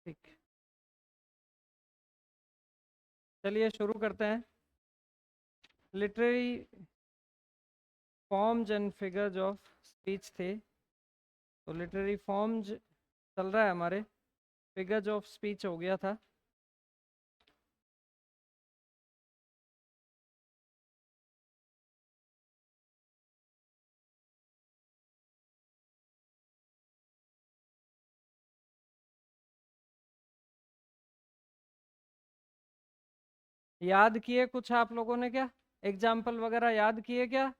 ठीक, चलिए शुरू करते हैं। Literary forms and figures of speech थे, तो लिटरेरी फॉर्म्स चल रहा है हमारे, फिगर्स ऑफ स्पीच हो गया था। याद किए कुछ आप लोगों ने क्या? एग्जाम्पल वगैरह याद किए क्या?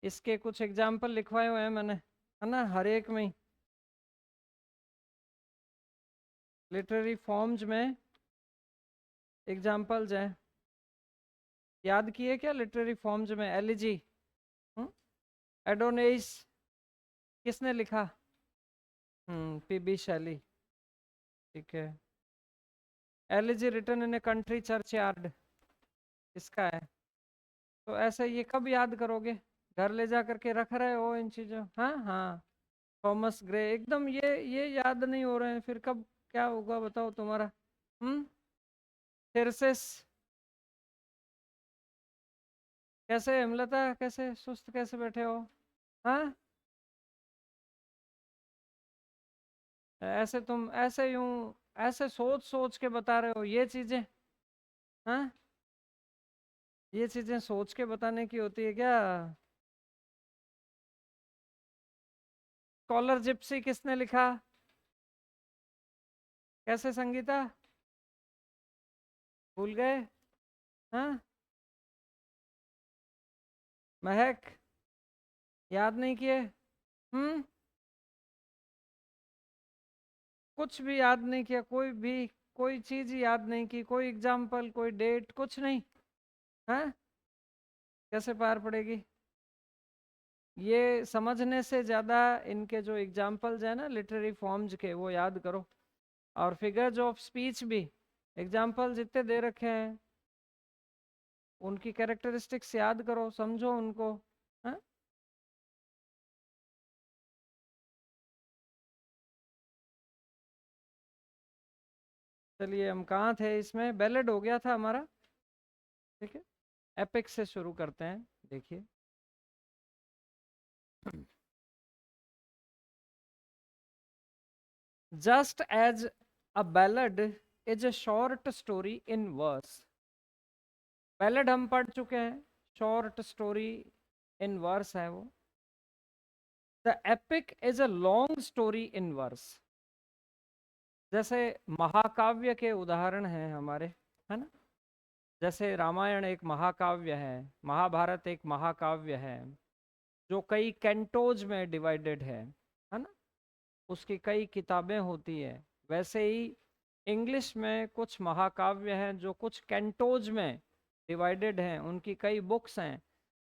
इसके कुछ एग्जाम्पल लिखवाए हुए हैं मैंने, है ना, हर एक में। लिटरेरी फॉर्म्स में एग्जाम्पल्स हैं, याद किए क्या? लिटरेरी फॉर्म्स में एलिजी, एडोनेस किसने लिखा? पीबी शैली, ठीक है। Elegy written in a country churchyard किसका है? तो ऐसे ये कब याद करोगे? घर ले जा करके रख रहे हो इन चीजों, हाँ हाँ। थॉमस ग्रे, एकदम ये याद नहीं हो रहे हैं, फिर कब क्या होगा बताओ तुम्हारा? हम्म थेरसेस, कैसे हेमलता, कैसे सुस्त कैसे बैठे हो? हाँ, ऐसे तुम ऐसे यूं ऐसे सोच सोच के बता रहे हो ये चीजें? हाँ, ये चीजें सोच के बताने की होती है क्या? स्कॉलर जिप्सी किसने लिखा? कैसे संगीता, भूल गए? हाँ, महक, याद नहीं किए? हम्म कुछ भी याद नहीं किया, कोई भी कोई चीज याद नहीं की, कोई एग्जाम्पल, कोई डेट, कुछ नहीं? है, कैसे पार पड़ेगी? ये समझने से ज्यादा इनके जो एग्जाम्पल्स है ना लिटरेरी फॉर्म्स के, वो याद करो। और फिगर्स ऑफ स्पीच भी, एग्जाम्पल्स जितने दे रखे हैं उनकी कैरेक्टरिस्टिक्स याद करो, समझो उनको। है, चलिए हम कहाँ थे इसमें? बैलेड हो गया था हमारा, ठीक है। एपिक से शुरू करते हैं, देखिए। Just as a ballad is a short story in verse, ballad हम पढ़ चुके हैं, शॉर्ट स्टोरी इन वर्स है वो। The epic is a long story in verse, जैसे महाकाव्य के उदाहरण हैं हमारे, है ना। जैसे रामायण एक महाकाव्य है, महाभारत एक महाकाव्य है, जो कई कैंटोज में डिवाइडेड है ना। उसकी कई किताबें होती है। वैसे ही इंग्लिश में कुछ महाकाव्य हैं जो कुछ कैंटोज में डिवाइडेड हैं, उनकी कई बुक्स हैं।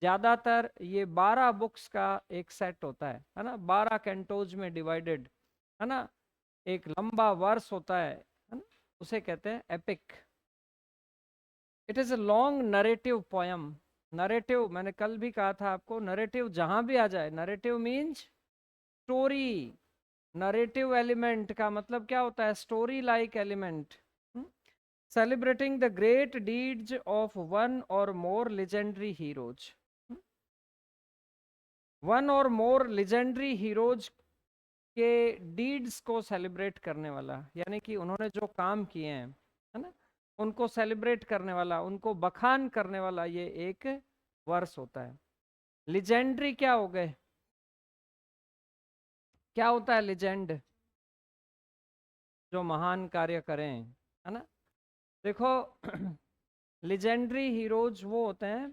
ज़्यादातर ये 12 बुक्स का एक सेट होता है ना, 12 कैंटोज में डिवाइडेड, है ना। एक लंबा वर्स होता है ना, उसे कहते हैं epic. It is a long narrative poem. Narrative मैंने कल भी कहा था आपको, नरेटिव जहां भी आ जाए, narrative means story. Narrative element का मतलब क्या होता है? Story like element, celebrating the great deeds of one और मोर लेजेंडरी हीरोज। वन और मोर लेजेंडरी हीरोज के डीड्स को सेलिब्रेट करने वाला, यानी कि उन्होंने जो काम किए हैं, है ना, उनको सेलिब्रेट करने वाला, उनको बखान करने वाला, ये एक वर्स होता है। लेजेंडरी क्या हो गए? क्या होता है लेजेंड? जो महान कार्य करें, है ना। देखो, लेजेंडरी हीरोज वो होते हैं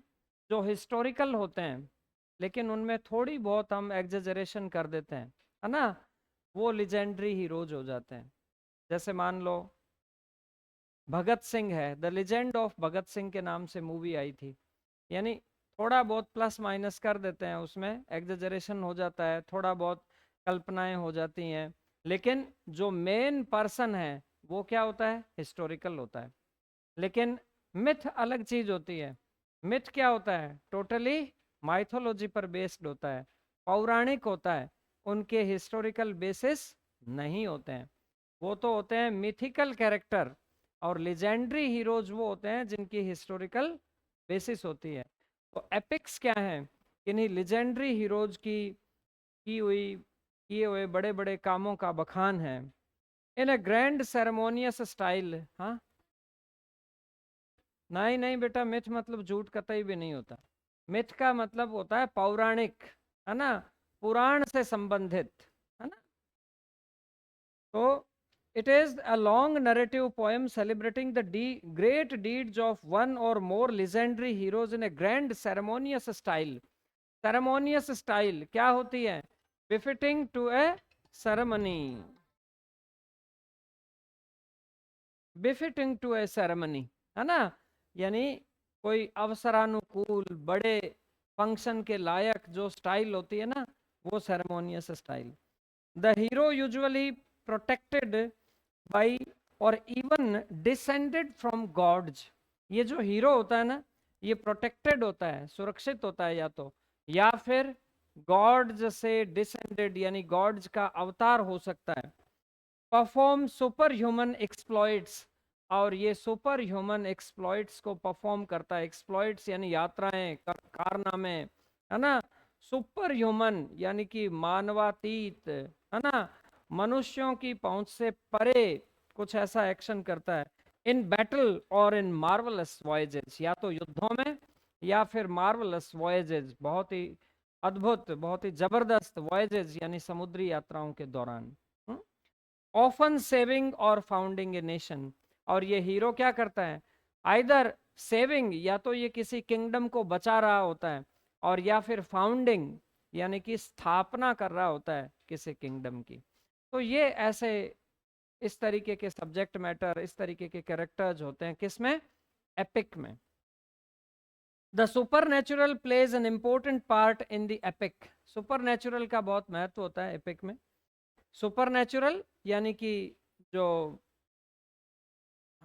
जो हिस्टोरिकल होते हैं, लेकिन उनमें थोड़ी बहुत हम एग्जेजरेशन कर देते हैं, है ना। वो लेजेंडरी हीरोज हो जाते हैं। जैसे मान लो भगत सिंह है, the legend of Bhagat Singh के नाम से मूवी आई थी। यानी थोड़ा बहुत प्लस माइनस कर देते हैं, उसमें एग्जेजरेशन हो जाता है, थोड़ा बहुत कल्पनाएं हो जाती हैं, लेकिन जो मेन पर्सन है वो क्या होता है? हिस्टोरिकल होता है। लेकिन मिथ अलग चीज होती है। मिथ क्या होता है? टोटली माइथोलॉजी पर बेस्ड होता है, पौराणिक होता है, उनके हिस्टोरिकल बेसिस नहीं होते हैं। वो तो होते हैं मिथिकल कैरेक्टर, और लेजेंडरी हीरोज वो होते हैं जिनकी हिस्टोरिकल बेसिस होती है। तो एपिक्स क्या है? किन्हीं लेजेंडरी हीरोज की हुई किए हुए बड़े बड़े कामों का बखान है, इन अ ग्रैंड सेरेमोनियस स्टाइल। हाँ, नहीं नहीं बेटा, मिथ मतलब झूठ कतई भी नहीं होता। मिथ का मतलब होता है पौराणिक, है ना, पुराण से संबंधित, है ना। तो it is a long narrative poem celebrating the great deeds of one or more legendary heroes in a grand ceremonious style. Ceremonious style क्या होती है? Befitting to a ceremony, befitting to a ceremony, है ना, यानी कोई अवसरानुकूल बड़े function के लायक जो स्टाइल होती है ना, वो ceremonious style. The hero usually protected by और इवन डिसेंडेड फ्रॉम गॉड्स। ये जो हीरो होता है ना, ये प्रोटेक्टेड होता है, सुरक्षित होता है, या फिर गॉड्स से डिसेंडेड, यानी गॉड्स का अवतार हो सकता है। परफॉर्म सुपर ह्यूमन एक्सप्लॉइट्स, और ये सुपर ह्यूमन एक्सप्लॉइट्स को परफॉर्म करता है। एक्सप्लॉइट्स यानी यात्राएं, कारनामे, है ना। सुपर ह्यूमन यानी कि मानवातीत, है ना, मनुष्यों की पहुंच से परे कुछ ऐसा एक्शन करता है। इन बैटल और इन मार्वलस वॉयजेज, या तो युद्धों में या फिर मार्वलस वॉयजेज, बहुत ही अद्भुत, बहुत ही जबरदस्त वॉयजेज यानी समुद्री यात्राओं के दौरान। ऑफन सेविंग और फाउंडिंग ए नेशन, और ये हीरो क्या करता है? आइदर सेविंग, या तो ये किसी किंगडम को बचा रहा होता है, और या फिर फाउंडिंग यानी कि स्थापना कर रहा होता है किसी किंगडम की। तो ये ऐसे इस तरीके के सब्जेक्ट मैटर, इस तरीके के कैरेक्टर्स होते हैं किसमें? एपिक में। The super natural plays an important part in the epic. Super natural का बहुत महत्व होता है एपिक में। सुपर नेचुरल यानी कि जो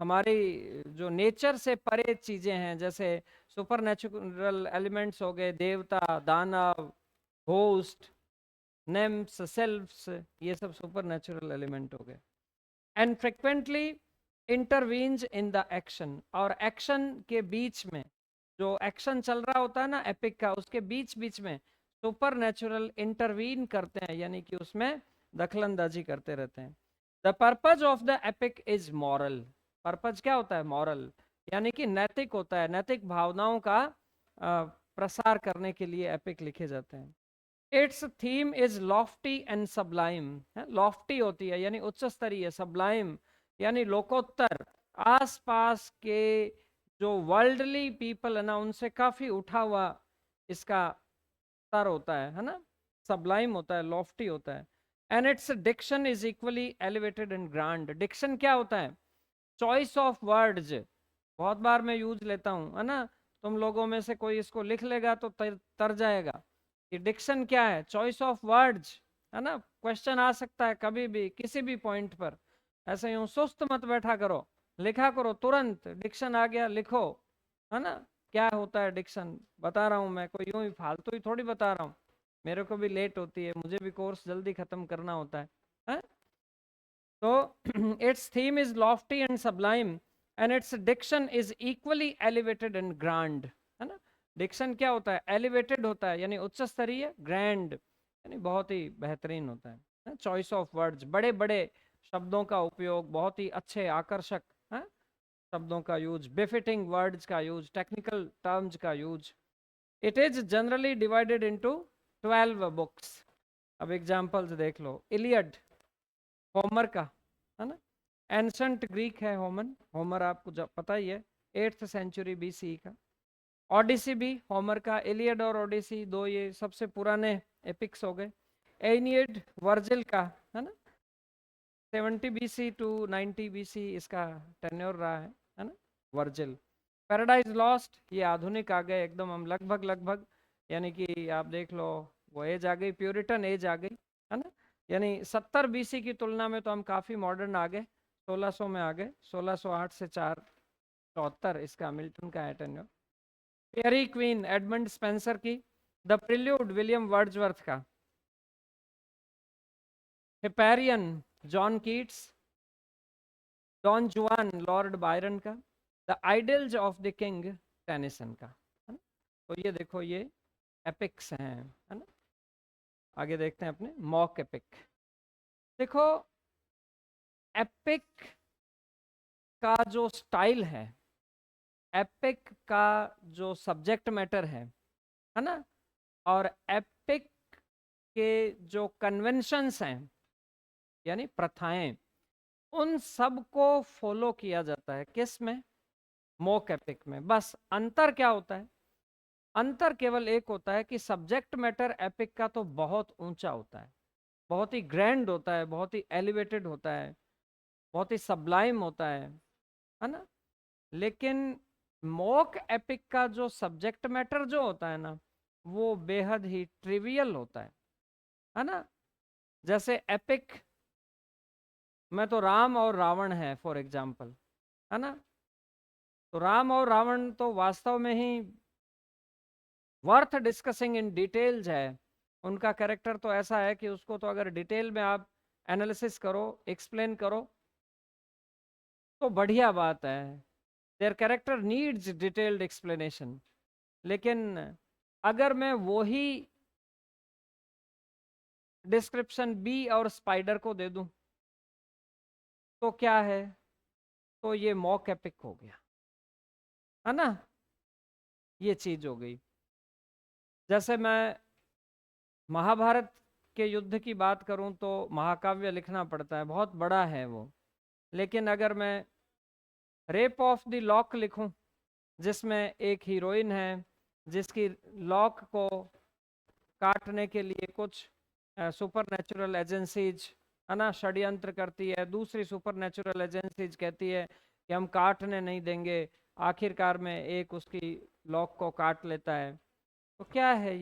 हमारी जो नेचर से परे चीजें हैं, जैसे सुपर नेचुरल एलिमेंट्स हो गए, देवता, दानव, होस्ट, नेम्स, सेल्फ्स, ये सब सुपर नेचुरल एलिमेंट हो गए। And frequently intervenes in the action, और एक्शन के बीच में, जो एक्शन चल रहा होता है ना एपिक का, उसके बीच बीच में सुपर नेचुरल इंटरवीन करते हैं, यानी कि उसमें दखलंदाजी करते रहते हैं। The purpose of the epic is moral. Purpose क्या होता है? मॉरल, यानी कि नैतिक होता है, नैतिक भावनाओं का प्रसार करने के लिए एपिक लिखे जाते हैं। It's theme is Lofty and Sublime. Lofty होती है यानी उच्च स्तरीय, सबलाइम यानी लोकोत्तर, आसपास के जो वर्ल्डली पीपल है ना, उनसे काफी उठा हुआ इसका स्तर होता है ना, सबलाइम होता है, लॉफ्टी होता है। And its diction is equally elevated and grand. Diction क्या होता है? चॉइस ऑफ वर्ड्स, बहुत बार मैं यूज लेता हूँ, है ना। तुम लोगों में से कोई इसको लिख लेगा तो तर जाएगा कि डिक्शन क्या है। चॉइस ऑफ वर्ड्स, है ना। क्वेश्चन आ सकता है कभी भी किसी भी पॉइंट पर। ऐसे यूं सुस्त मत बैठा करो, लिखा करो, तुरंत डिक्शन आ गया लिखो, है ना। क्या होता है डिक्शन? बता रहा हूँ मैं, कोई यूं ही फालतू ही थोड़ी बता रहा हूँ। मेरे को भी लेट होती है, मुझे भी कोर्स जल्दी खत्म करना होता है? तो its theme is lofty and sublime, and its diction is equally elevated and grand, है ना। डिक्शन क्या होता है? एलिवेटेड होता है यानी उच्च स्तरीय, ग्रैंड यानी बहुत ही बेहतरीन होता है। चॉइस ऑफ वर्ड्स, बड़े बड़े शब्दों का उपयोग, बहुत ही अच्छे आकर्षक है शब्दों का यूज, बेफिटिंग वर्ड्स का यूज, टेक्निकल टर्म्स का use. It is generally divided into 12 books. अब एग्जांपल्स देख लो। इलियड, होमर का, है ना। एंशंट ग्रीक है होमर, होमर आपको पता ही है, 8th सेंचुरी BC का। ओडिसी भी होमर का, इलियड और ओडिसी दो ये सबसे पुराने एपिक्स हो गए। एनियड वर्जिल का, है ना, 70 BC टू 90 BC इसका टेन्योर रहा है ना, वर्जिल। पैराडाइज लॉस्ट ये आधुनिक आ गए एकदम, हम लगभग लगभग, यानी कि आप देख लो वो एज आ गई, प्यूरिटन एज आ गई, है ना। यानी 70 BC की तुलना में तो हम काफी मॉडर्न आ गए, 1600 में आ गए, 1608 से 474 इसका मिल्टन का है tenure. Fairy queen Edmund Spenser की। द प्रिल्यूड विलियम वर्ड्सवर्थ का। हिपेरियन जॉन कीट्स। डॉन जुआन लॉर्ड बायरन का, the idols of the king Tennyson का, है ना। तो ये देखो ये एपिक्स हैं, है ना। आगे देखते हैं अपने मॉक एपिक। देखो एपिक का जो स्टाइल है, एपिक का जो सब्जेक्ट मैटर है ना, और एपिक के जो कन्वेंशंस हैं यानी प्रथाएं, उन सब को फॉलो किया जाता है किस में, मॉक एपिक में। बस अंतर क्या होता है, अंतर केवल एक होता है कि सब्जेक्ट मैटर एपिक का तो बहुत ऊंचा होता है, बहुत ही ग्रैंड होता है, बहुत ही एलिवेटेड होता है, बहुत ही सब्लाइम होता है ना। लेकिन मॉक एपिक का जो सब्जेक्ट मैटर जो होता है ना, वो बेहद ही ट्रिवियल होता है ना। जैसे एपिक में तो राम और रावण है फॉर एग्जाम्पल, है ना। तो राम और रावण तो वास्तव में ही वर्थ डिस्कसिंग इन डिटेल्स है। उनका कैरेक्टर तो ऐसा है कि उसको तो अगर डिटेल में आप एनालिसिस करो, एक्सप्लेन करो तो बढ़िया बात है। Their character needs detailed explanation. लेकिन अगर मैं वही डिस्क्रिप्शन बी और स्पाइडर को दे दूं तो क्या है, तो ये मॉक एपिक हो गया, है ना। ये चीज हो गई। जैसे मैं महाभारत के युद्ध की बात करूं तो महाकाव्य लिखना पड़ता है, बहुत बड़ा है वो। लेकिन अगर मैं रेप ऑफ द लॉक लिखूं, जिसमें एक हीरोइन है जिसकी लॉक को काटने के लिए कुछ सुपर नेचुरल एजेंसीज, है ना, षड्यंत्र करती है, दूसरी सुपर नेचुरल एजेंसीज कहती है कि हम काटने नहीं देंगे, आखिरकार में एक उसकी लॉक को काट लेता है। तो क्या है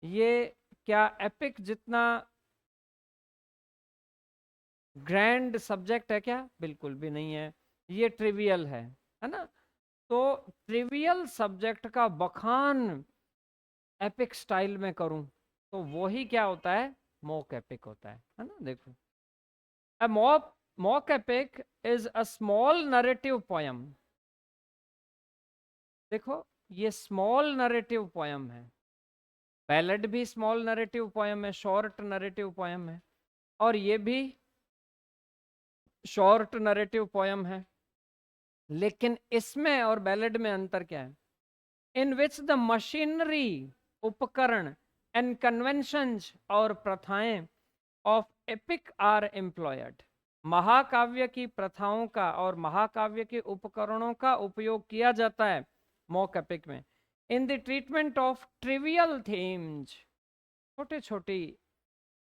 ये क्या एपिक जितना ग्रैंड सब्जेक्ट है क्या? बिल्कुल भी नहीं है, ये ट्रिवियल है ना। तो ट्रिवियल सब्जेक्ट का बखान एपिक स्टाइल में करूं तो वही क्या होता है, मॉक एपिक होता है ना। देखो a mock epic is a small narrative poem। देखो ये स्मॉल नरेटिव पोयम है, बैलेड भी स्मॉल नरेटिव पोयम है, शॉर्ट नरेटिव पोयम है, और ये भी शॉर्ट नरेटिव पोयम है। लेकिन इसमें और बैलेड में अंतर क्या है, इन विच द मशीनरी, उपकरण एंड कन्वेंशंस और प्रथाएं ऑफ एपिक आर एम्प्लॉयड। महाकाव्य की प्रथाओं का और महाकाव्य के उपकरणों का उपयोग किया जाता है मॉक एपिक में, in the treatment of trivial themes, छोटी छोटी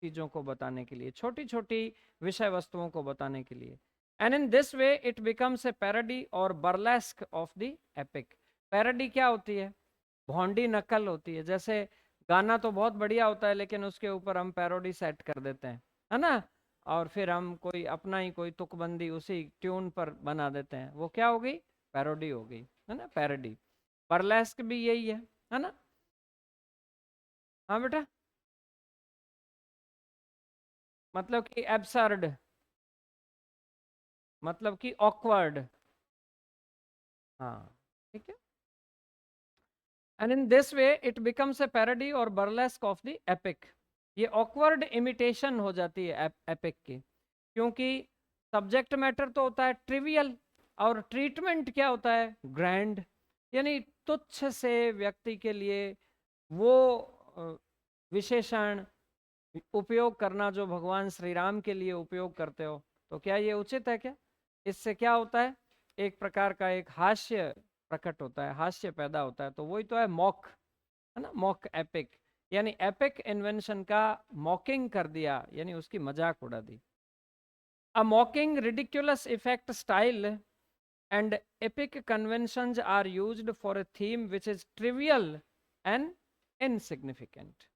चीजों को बताने के लिए, छोटी छोटी विषय वस्तुओं को बताने के लिए। And in this way it becomes a parody और burlesque of the epic. Parody क्या होती है, भौंडी नकल होती है। जैसे गाना तो बहुत बढ़िया होता है लेकिन उसके ऊपर हम पैरोडी सेट कर देते हैं, है ना, और फिर हम कोई अपना ही कोई तुकबंदी उसी ट्यून पर बना देते हैं, वो क्या हो गई, पैरोडी हो गई, है ना, पैरोडी। बर्लेस्क भी यही है ना। हाँ बेटा, मतलब कि एब्सर्ड, मतलब कि ऑकवर्ड। हाँ ठीक है। And in this way it becomes a parody और बर्लेस्क ऑफ द एपिक। ये ऑकवर्ड इमिटेशन हो जाती है एपिक की, क्योंकि सब्जेक्ट मैटर तो होता है ट्रिवियल और ट्रीटमेंट क्या होता है, ग्रैंड। यानी तुच्छ से व्यक्ति के लिए वो विशेषण उपयोग करना जो भगवान श्री राम के लिए उपयोग करते हो, तो क्या ये उचित है क्या? इससे क्या होता है, एक प्रकार का एक हास्य प्रकट होता है, हास्य पैदा होता है। तो वही तो है मॉक, है ना, मॉक एपिक। यानी एपिक इन्वेंशन का मॉकिंग कर दिया, यानी उसकी मजाक उड़ा दी। A mocking ridiculous effect style and epic conventions are used for a theme which is trivial and insignificant।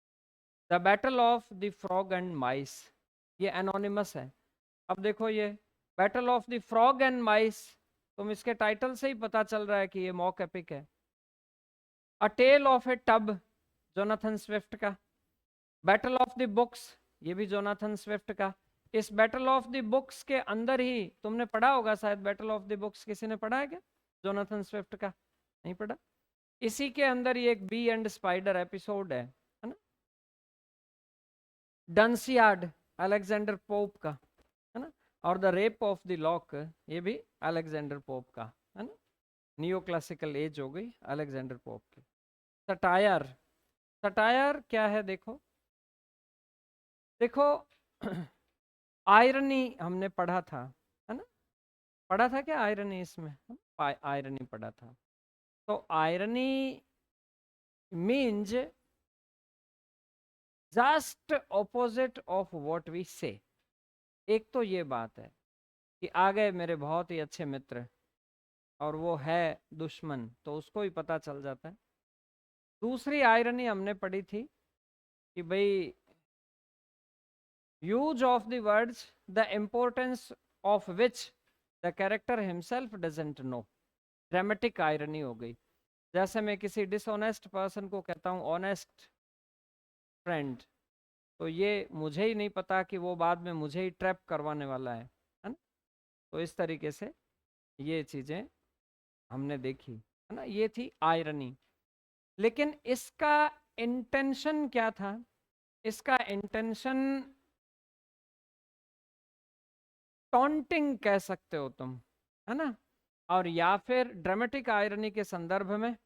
The battle of the frog and mice, ये anonymous है। अब देखो ये battle of the frog and mice, तुम इसके title से ही पता चल रहा है कि ये मॉक एपिक है। A tale of a tub, Jonathan Swift का। बैटल ऑफ द बुक्स, ये भी जोनाथन स्विफ्ट का। इस बैटल ऑफ द बुक्स के अंदर ही तुमने पढ़ा होगा शायद, बैटल ऑफ द बुक्स किसी ने पढ़ा है क्या? जोनाथन स्विफ्ट का नहीं पढ़ा? इसी के अंदर ये एक बी एंड स्पाइडर एपिसोड है ना? डंसियार्ड अलेक्जेंडर पोप का, है ना? और the rape of the lock, ये भी अलेक्जेंडर पोप का, है ना? नियो क्लासिकल एज हो गई अलेक्जेंडर पोप की। सटायर, सटायर क्या है देखो, देखो आयरनी हमने पढ़ा था, है ना? पढ़ा था क्या आयरनी इसमें? आयरनी पढ़ा था। तो irony means just opposite of what we say. एक तो ये बात है कि आ गए मेरे बहुत ही अच्छे मित्र और वो है दुश्मन, तो उसको ही पता चल जाता है। दूसरी आयरनी हमने पढ़ी थी कि भाई use of the words the importance of which the character himself doesn't know. Dramatic irony हो गई। जैसे मैं किसी डिसऑनेस्ट पर्सन को कहता हूँ ऑनेस्ट फ्रेंड, तो ये मुझे ही नहीं पता कि वो बाद में मुझे ही ट्रैप करवाने वाला है ना? तो इस तरीके से ये चीज़ें हमने देखी, है ना? ये थी आयरनी। लेकिन इसका इंटेंशन क्या था? इसका इंटेंशन टॉन्टिंग कह सकते हो तुम, है ना? और या फिर ड्रामेटिक आयरनी के संदर्भ में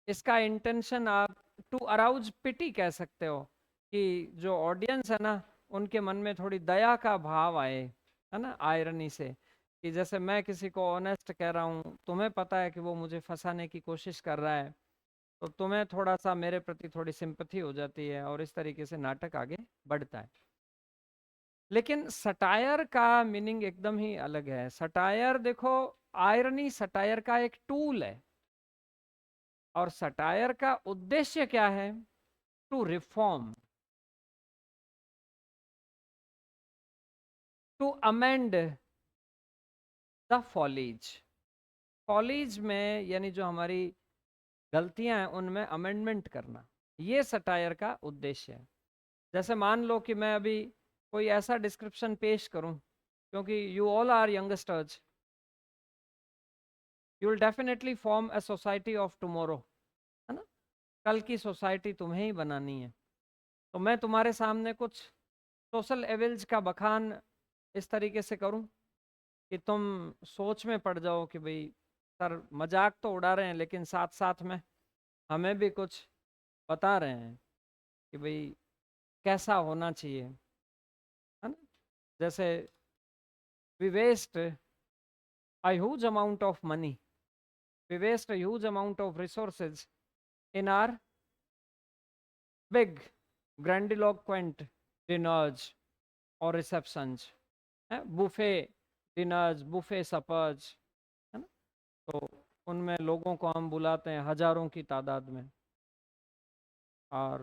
इसका इंटेंशन आप टू अराउज पिटी कह सकते हो, कि जो ऑडियंस है ना उनके मन में थोड़ी दया का भाव आए, है ना? आयरनी से, कि जैसे मैं किसी को ऑनेस्ट कह रहा हूँ, तुम्हें पता है कि वो मुझे फंसाने की कोशिश कर रहा है, तो तुम्हें थोड़ा सा मेरे प्रति थोड़ी सिंपथी हो जाती है और इस तरीके से नाटक आगे बढ़ता है। लेकिन सटायर का मीनिंग एकदम ही अलग है। सटायर देखो, आयरनी सटायर का एक टूल है, और सटायर का उद्देश्य क्या है? To reform, to amend the follies. Follies में यानी जो हमारी गलतियां हैं उनमें अमेंडमेंट करना, ये सटायर का उद्देश्य है। जैसे मान लो कि मैं अभी कोई ऐसा डिस्क्रिप्शन पेश करूं, क्योंकि you all are youngsters, you will definitely form a society of tomorrow, है ना? कल की सोसाइटी तुम्हें ही बनानी है। तो मैं तुम्हारे सामने कुछ सोशल एविल्स का बखान इस तरीके से करूं कि तुम सोच में पड़ जाओ कि भाई सर मजाक तो उड़ा रहे हैं, लेकिन साथ साथ में हमें भी कुछ बता रहे हैं कि भाई कैसा होना चाहिए, है ना? जैसे we waste a huge amount of money, we waste a huge amount of resources in our big grandiloquent dinners और रिसेप्शंस, है बुफे डिनर्स, बुफे सपर्स, है ना? तो उनमें लोगों को हम बुलाते हैं हजारों की तादाद में, और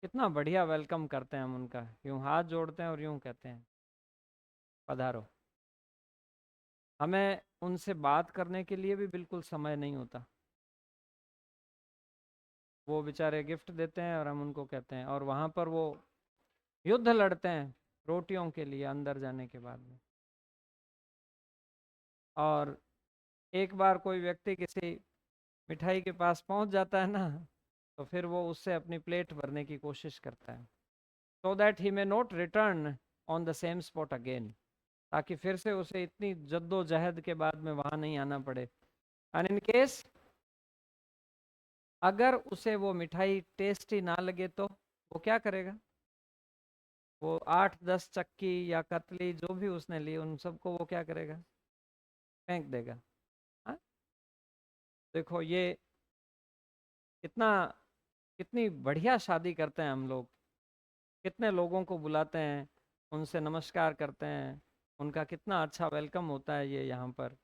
कितना बढ़िया वेलकम करते हैं हम उनका, यूं हाथ जोड़ते हैं और यूं कहते हैं पधारो। हमें उनसे बात करने के लिए भी बिल्कुल समय नहीं होता। वो बेचारे गिफ्ट देते हैं और हम उनको कहते हैं, और वहाँ पर वो युद्ध लड़ते हैं रोटियों के लिए अंदर जाने के बाद में। और एक बार कोई व्यक्ति किसी मिठाई के पास पहुंच जाता है ना, तो फिर वो उससे अपनी प्लेट भरने की कोशिश करता है, so that he may not return on the same spot again, ताकि फिर से उसे इतनी जद्दोजहद के बाद में वहां नहीं आना पड़े। एंड इन केस अगर उसे वो मिठाई टेस्टी ना लगे तो वो क्या करेगा? वो 8-10 चक्की या कतली जो भी उसने ली उन सबको वो क्या करेगा? फेंक देगा। हाँ? देखो ये कितना, कितनी बढ़िया शादी करते हैं हम लोग, कितने लोगों को बुलाते हैं, उनसे नमस्कार करते हैं, उनका कितना अच्छा वेलकम होता है ये यहाँ पर।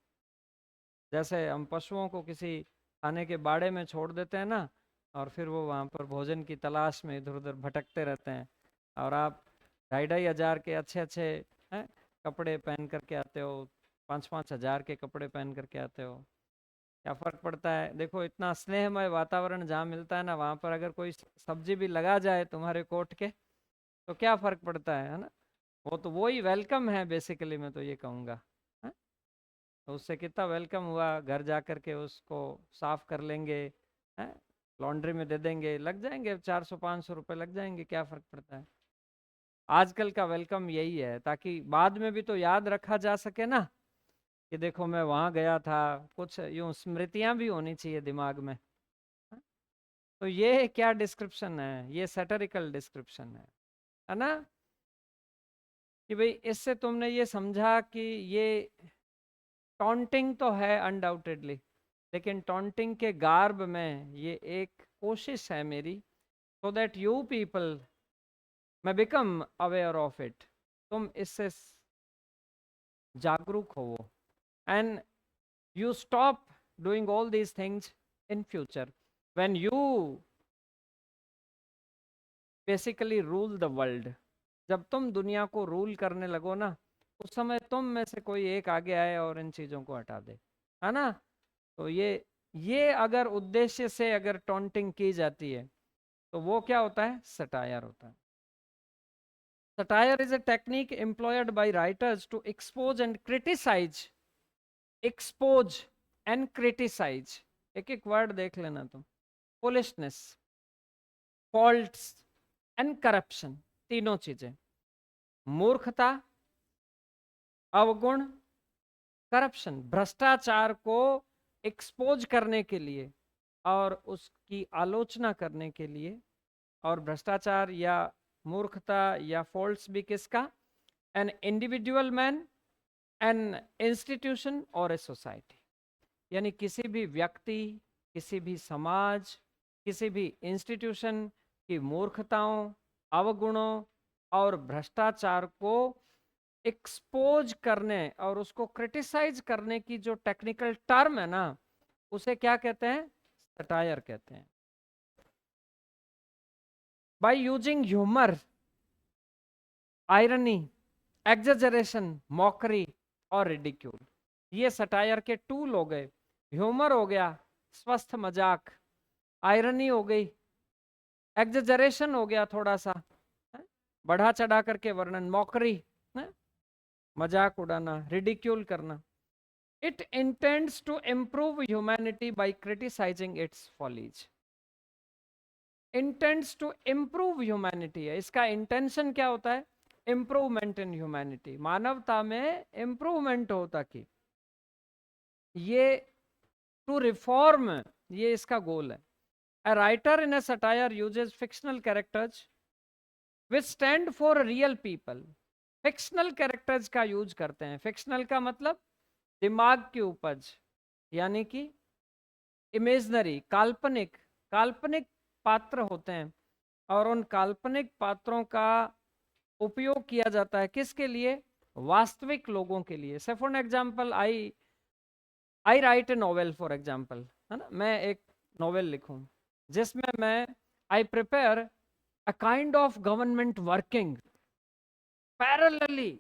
जैसे हम पशुओं को किसी खाने के बाड़े में छोड़ देते हैं ना, और फिर वो वहाँ पर भोजन की तलाश में इधर उधर भटकते रहते हैं, और आप 2,500 के अच्छे अच्छे हैं कपड़े पहन करके आते हो, 5-5 हज़ार के कपड़े पहन करके आते हो, क्या फर्क पड़ता है? देखो इतना स्नेहमय वातावरण जहाँ मिलता है ना, वहाँ पर अगर कोई सब्जी भी लगा जाए तुम्हारे कोट के, तो क्या फर्क पड़ता है ना। वो तो वही वेलकम है बेसिकली, मैं तो ये कहूँगा। हाँ? तो उससे कितना वेलकम हुआ, घर जा कर के उसको साफ कर लेंगे, हैं, लॉन्ड्री में दे देंगे, लग जाएंगे 400-500 रुपये लग जाएंगे, क्या फर्क पड़ता है। आजकल का वेलकम यही है, ताकि बाद में भी तो याद रखा जा सके ना, कि देखो मैं वहां गया था, कुछ यूं स्मृतियां भी होनी चाहिए दिमाग में। हाँ? तो ये क्या डिस्क्रिप्शन है, ये सैटरिकल डिस्क्रिप्शन है ना, कि भाई इससे तुमने ये समझा कि ये टॉन्टिंग तो है अनडाउटेडली, लेकिन टॉन्टिंग के गार्ब में ये एक कोशिश है मेरी, सो दैट यू पीपल मैं बिकम अवेयर ऑफ इट, तुम इससे जागरूक हो, and you stop doing all these things in future when you basically rule the world। जब तुम दुनिया को रूल करने लगो ना, उस समय तुम में से कोई एक आगे आए और इन चीजों को हटा दे, है ना। तो ये अगर उद्देश्य से अगर टॉन्टिंग की जाती है तो वो क्या होता है, सटायर होता है। Satire is a technique employed by writers to expose and criticize। एक एक वर्ड देख लेना तुम, foolishness, फॉल्ट्स एंड करप्शन, तीनों चीजें, मूर्खता, अवगुण, करप्शन, भ्रष्टाचार को एक्सपोज करने के लिए और उसकी आलोचना करने के लिए। और भ्रष्टाचार या मूर्खता या फॉल्ट्स भी किसका, an individual man, an institution और ए सोसाइटी। यानी किसी भी व्यक्ति, किसी भी समाज, किसी भी इंस्टीट्यूशन की मूर्खताओं, अवगुणों और भ्रष्टाचार को एक्सपोज करने और उसको क्रिटिसाइज करने की जो टेक्निकल टर्म है ना, उसे क्या कहते हैं, सटायर कहते हैं। By using humour, irony, exaggeration, mockery और रिडिक्यूल, ये सटायर के टूल हो गए। ह्यूमर हो गया स्वस्थ मजाक, आयरनी हो गई, एग्जेजरेशन हो गया थोड़ा सा बढ़ा चढ़ा करके वर्णन, मॉकरी मजाक उड़ाना, रिडिक्यूल करना। It intends to improve humanity by criticising its follies. Intends to improve humanity है, इसका इंटेंशन क्या होता है, इम्प्रूवमेंट इन ह्यूमैनिटी, मानवता में इम्प्रूवमेंट हो, ताकि ये टू रिफॉर्म, ये इसका गोल है। A writer in a satire uses fictional characters which stand for real people। Fictional characters का यूज करते हैं। फिक्शनल का मतलब दिमाग की उपज, यानी कि इमेजनरी, काल्पनिक, काल्पनिक पात्र होते हैं, और उन काल्पनिक पात्रों का उपयोग किया जाता है किसके लिए, वास्तविक लोगों के लिए। से for example I right A novel for example, है ना, मैं एक नॉवेल लिखूं जिसमें मैं I prepare a kind of government working parallelly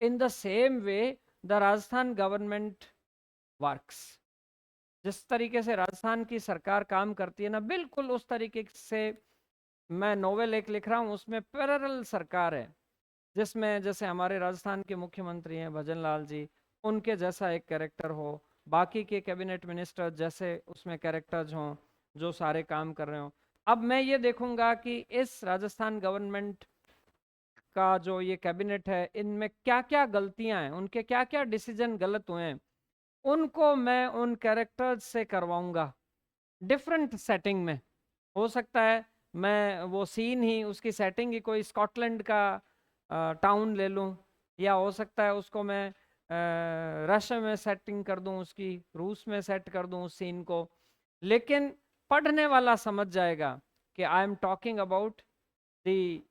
in the same way the Rajasthan government works. जिस तरीके से राजस्थान की सरकार काम करती है ना, बिल्कुल उस तरीके से मैं नोवेल एक लिख रहा हूँ, उसमें पैरेलल सरकार है, जिसमें जैसे हमारे राजस्थान के मुख्यमंत्री हैं भजन लाल जी, उनके जैसा एक कैरेक्टर हो, बाकी के कैबिनेट मिनिस्टर जैसे उसमें कैरेक्टर्स हों जो सारे काम कर रहे हो। अब मैं ये देखूंगा कि इस राजस्थान गवर्नमेंट का जो ये कैबिनेट है, इनमें क्या क्या गलतियां हैं, उनके क्या क्या डिसीजन गलत हुए हैं, उनको मैं उन कैरेक्टर्स से करवाऊंगा डिफरेंट सेटिंग में। हो सकता है मैं वो सीन ही, उसकी सेटिंग ही कोई स्कॉटलैंड का टाउन ले लूं, या हो सकता है उसको मैं रशिया में सेटिंग कर दूं, उसकी रूस में सेट कर दूं उस सीन को। लेकिन पढ़ने वाला समझ जाएगा कि I am talking about the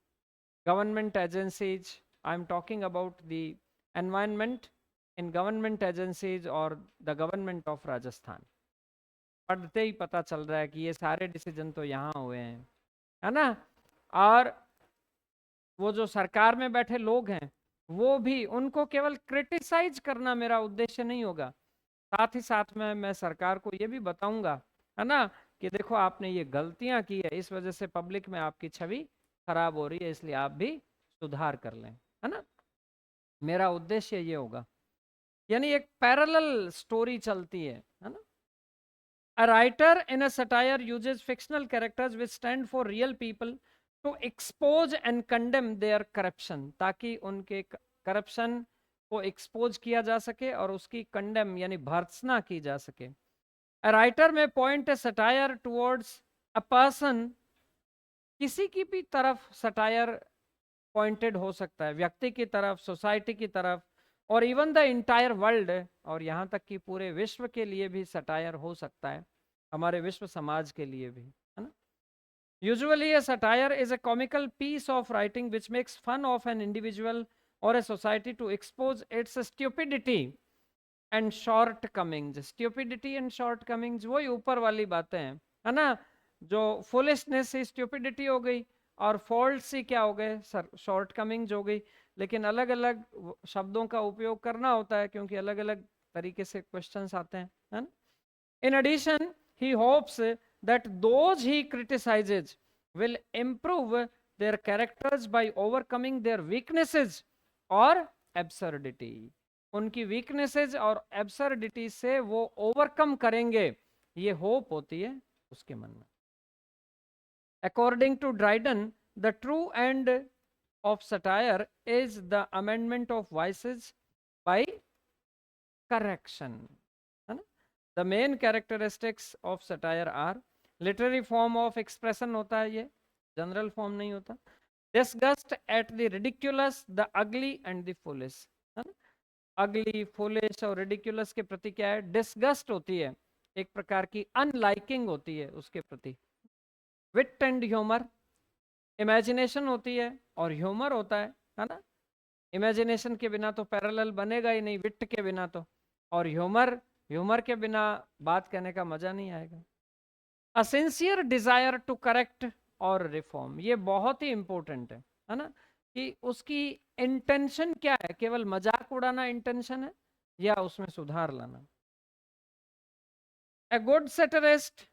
government agencies, I'm talking about the environment in government agencies or the government of Rajasthan। पढ़ते ही पता चल रहा है कि ये सारे डिसीजन तो यहाँ हुए हैं, है ना। और वो जो सरकार में बैठे लोग हैं, वो भी, उनको केवल क्रिटिसाइज करना मेरा उद्देश्य नहीं होगा, साथ ही साथ में मैं सरकार को ये भी बताऊंगा, है ना, कि देखो आपने ये गलतियां की है, इस वजह से पब्लिक में आपकी छवि खराब हो रही है, इसलिए आप भी सुधार कर लें, है ना। मेरा उद्देश्य ये होगा, यानी एक पैरेलल स्टोरी चलती है ना। A writer in a satire uses fictional characters which stand for real people to expose and condemn their corruption, ताकि उनके करप्शन को एक्सपोज किया जा सके और उसकी कंडेम यानी भर्त्सना की जा सके। A writer may point a satire towards a person, किसी की भी तरफ सटायर पॉइंटेड हो सकता है, व्यक्ति की तरफ, सोसाइटी की तरफ, और इवन द इंटायर वर्ल्ड, और यहाँ तक कि पूरे विश्व के लिए भी सटायर हो सकता है, हमारे विश्व समाज के लिए भी, है ना। Usually a satire is a comical piece of writing which makes fun of an individual or a society to expose its stupidity and shortcomings. Stupidity and shortcomings वही ऊपर वाली बातें हैं, है ना। जो फुलिशनेस से स्टूपिडिटी हो गई, और फॉल्ट से क्या हो गए, शॉर्ट कमिंग्स हो गई। लेकिन अलग अलग शब्दों का उपयोग करना होता है, क्योंकि अलग अलग तरीके से क्वेश्चंस आते हैं, है ना। In addition he hopes that those he criticizes will improve their characters by overcoming their weaknesses और एब्सर्डिटी। उनकी वीकनेसेस और एब्सर्डिटी से वो ओवरकम करेंगे, ये होप होती है उसके मन में। According to Dryden, the true end of satire is the amendment of vices by correction. The main characteristics of satire are literary form of expression होता है, ये general form नहीं होता। Disgust at the ridiculous, the ugly and the foolish, है ना। ugly, foolish और ridiculous के प्रति क्या है, disgust होती है, एक प्रकार की unliking होती है उसके प्रति। Wit and humor, इमेजिनेशन होती है और ह्यूमर होता है ना। इमेजिनेशन के बिना तो पैरेलल बनेगा ही नहीं, विट के बिना तो, और ह्यूमर, ह्यूमर के बिना बात कहने का मजा नहीं आएगा। A sincere desire to correct और रिफॉर्म, ये बहुत ही इंपॉर्टेंट है ना, कि उसकी इंटेंशन क्या है, केवल मजाक उड़ाना इंटेंशन है या उसमें सुधार लाना। A good satirist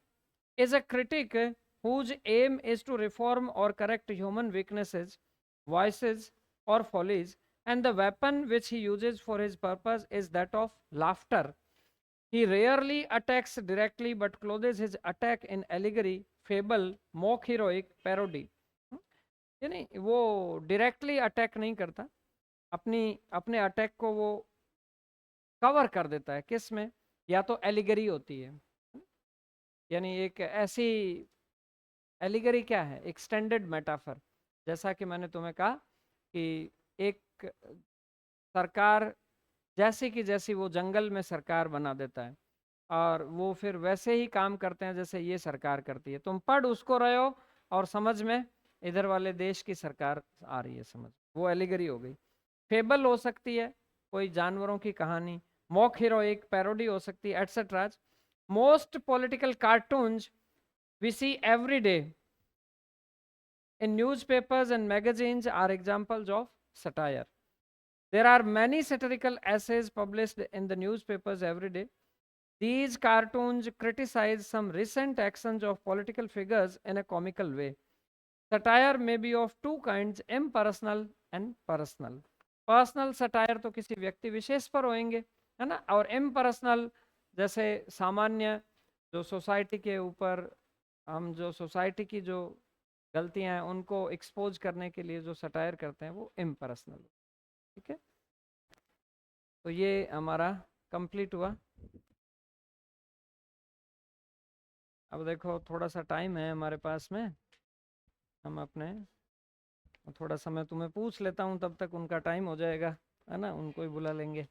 is a critic whose aim is to reform or correct human weaknesses, vices, or follies, and the weapon which he uses for his purpose is that of laughter. He rarely attacks directly but clothes his attack in allegory, fable, mock heroic, parody. यानी वो directly attack नहीं करता, अपनी अपने attack को वो cover कर देता है, किस में, या तो एलिगरी होती है, यानी एक ऐसी एलिगरी क्या है, एक्सटेंडेड मेटाफर। जैसा कि मैंने तुम्हें कहा कि एक सरकार जैसी कि जैसी वो जंगल में सरकार बना देता है, और वो फिर वैसे ही काम करते हैं जैसे ये सरकार करती है। तुम पढ़ उसको रहे हो और समझ में इधर वाले देश की सरकार आ रही है, समझ, वो एलिगरी हो गई। फेबल हो सकती है, कोई जानवरों की कहानी। मॉक हीरोइक, पैरोडी हो सकती है, etcetera. Most political cartoons we see every day in newspapers and magazines are examples of satire. There are many satirical essays published in the newspapers every day. These cartoons criticize some recent actions of political figures in a comical way. Satire may be of two kinds, impersonal and personal. Personal satire तो किसी व्यक्ति विशेष पर होंगे, है ना, और impersonal जैसे सामान्य जो सोसाइटी के ऊपर, हम जो सोसाइटी की जो गलतियां हैं उनको एक्सपोज करने के लिए जो सटायर करते हैं वो इम्पर्सनल। ठीक है, तो ये हमारा कंप्लीट हुआ। अब देखो थोड़ा सा टाइम है हमारे पास में, हम अपने थोड़ा समय तुम्हें पूछ लेता हूँ, तब तक उनका टाइम हो जाएगा, है ना, उनको ही बुला लेंगे।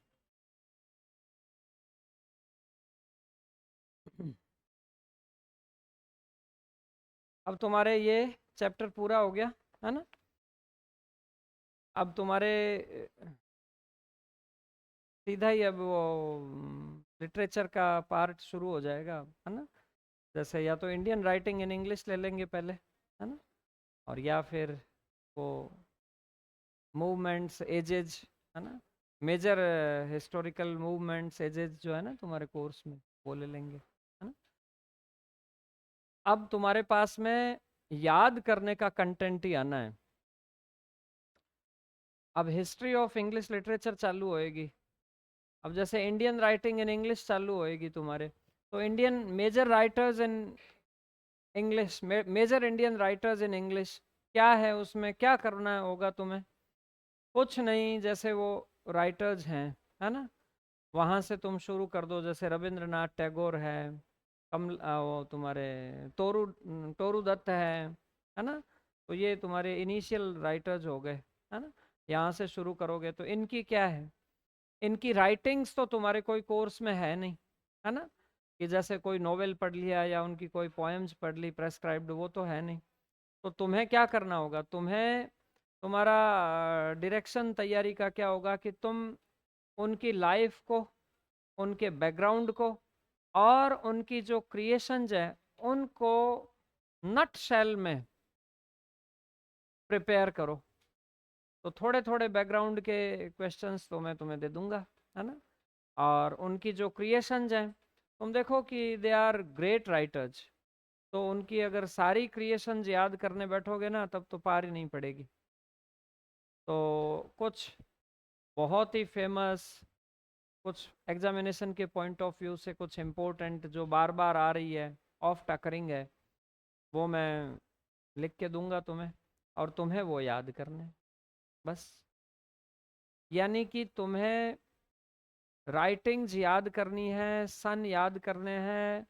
अब तुम्हारे ये चैप्टर पूरा हो गया, है ना। अब तुम्हारे सीधा ही अब वो लिटरेचर का पार्ट शुरू हो जाएगा, है ना। जैसे या तो इंडियन राइटिंग इन इंग्लिश ले लेंगे पहले, है ना, और या फिर वो मूवमेंट्स, एजेज, है ना, मेजर हिस्टोरिकल मूवमेंट्स, एजेज जो है ना तुम्हारे कोर्स में, वो ले लेंगे, है ना। अब तुम्हारे पास में याद करने का कंटेंट ही आना है। अब हिस्ट्री ऑफ इंग्लिश लिटरेचर चालू होएगी, अब जैसे इंडियन राइटिंग इन इंग्लिश चालू होएगी तुम्हारे, तो Indian major writers in English, major Indian writers in English क्या है, उसमें क्या करना होगा तुम्हें? कुछ नहीं, जैसे वो राइटर्स हैं, है ना, वहाँ से तुम शुरू कर दो। जैसे रविंद्रनाथ टैगोर है, वो तुम्हारे तोरू तोरू दत्त है ना, तो ये तुम्हारे इनिशियल राइटर्स हो गए, है ना। यहाँ से शुरू करोगे तो इनकी क्या है, इनकी राइटिंग्स तो तुम्हारे कोई कोर्स में है नहीं, है ना, कि जैसे कोई नोवेल पढ़ लिया या उनकी कोई पोएम्स पढ़ ली प्रेस्क्राइब्ड, वो तो है नहीं। तो तुम्हें क्या करना होगा, तुम्हें तुम्हारा डायरेक्शन तैयारी का क्या होगा कि तुम उनकी लाइफ को, उनके बैकग्राउंड को और उनकी जो क्रिएशंस है उनको नट शेल में प्रिपेयर करो। तो थोड़े थोड़े बैकग्राउंड के क्वेश्चंस तो मैं तुम्हें दे दूंगा, है ना, और उनकी जो क्रिएशंस हैं तुम देखो कि दे आर ग्रेट राइटर्स, तो उनकी अगर सारी क्रिएशंस याद करने बैठोगे ना तब तो पार ही नहीं पड़ेगी। तो कुछ बहुत ही फेमस, कुछ एग्जामिनेशन के पॉइंट ऑफ व्यू से कुछ इम्पोर्टेंट जो बार बार आ रही है, ऑफ टकरिंग है, वो मैं लिख के दूंगा तुम्हें, और तुम्हें वो याद करने हैं, बस। यानी कि तुम्हें राइटिंग्स याद करनी है, सन याद करने हैं,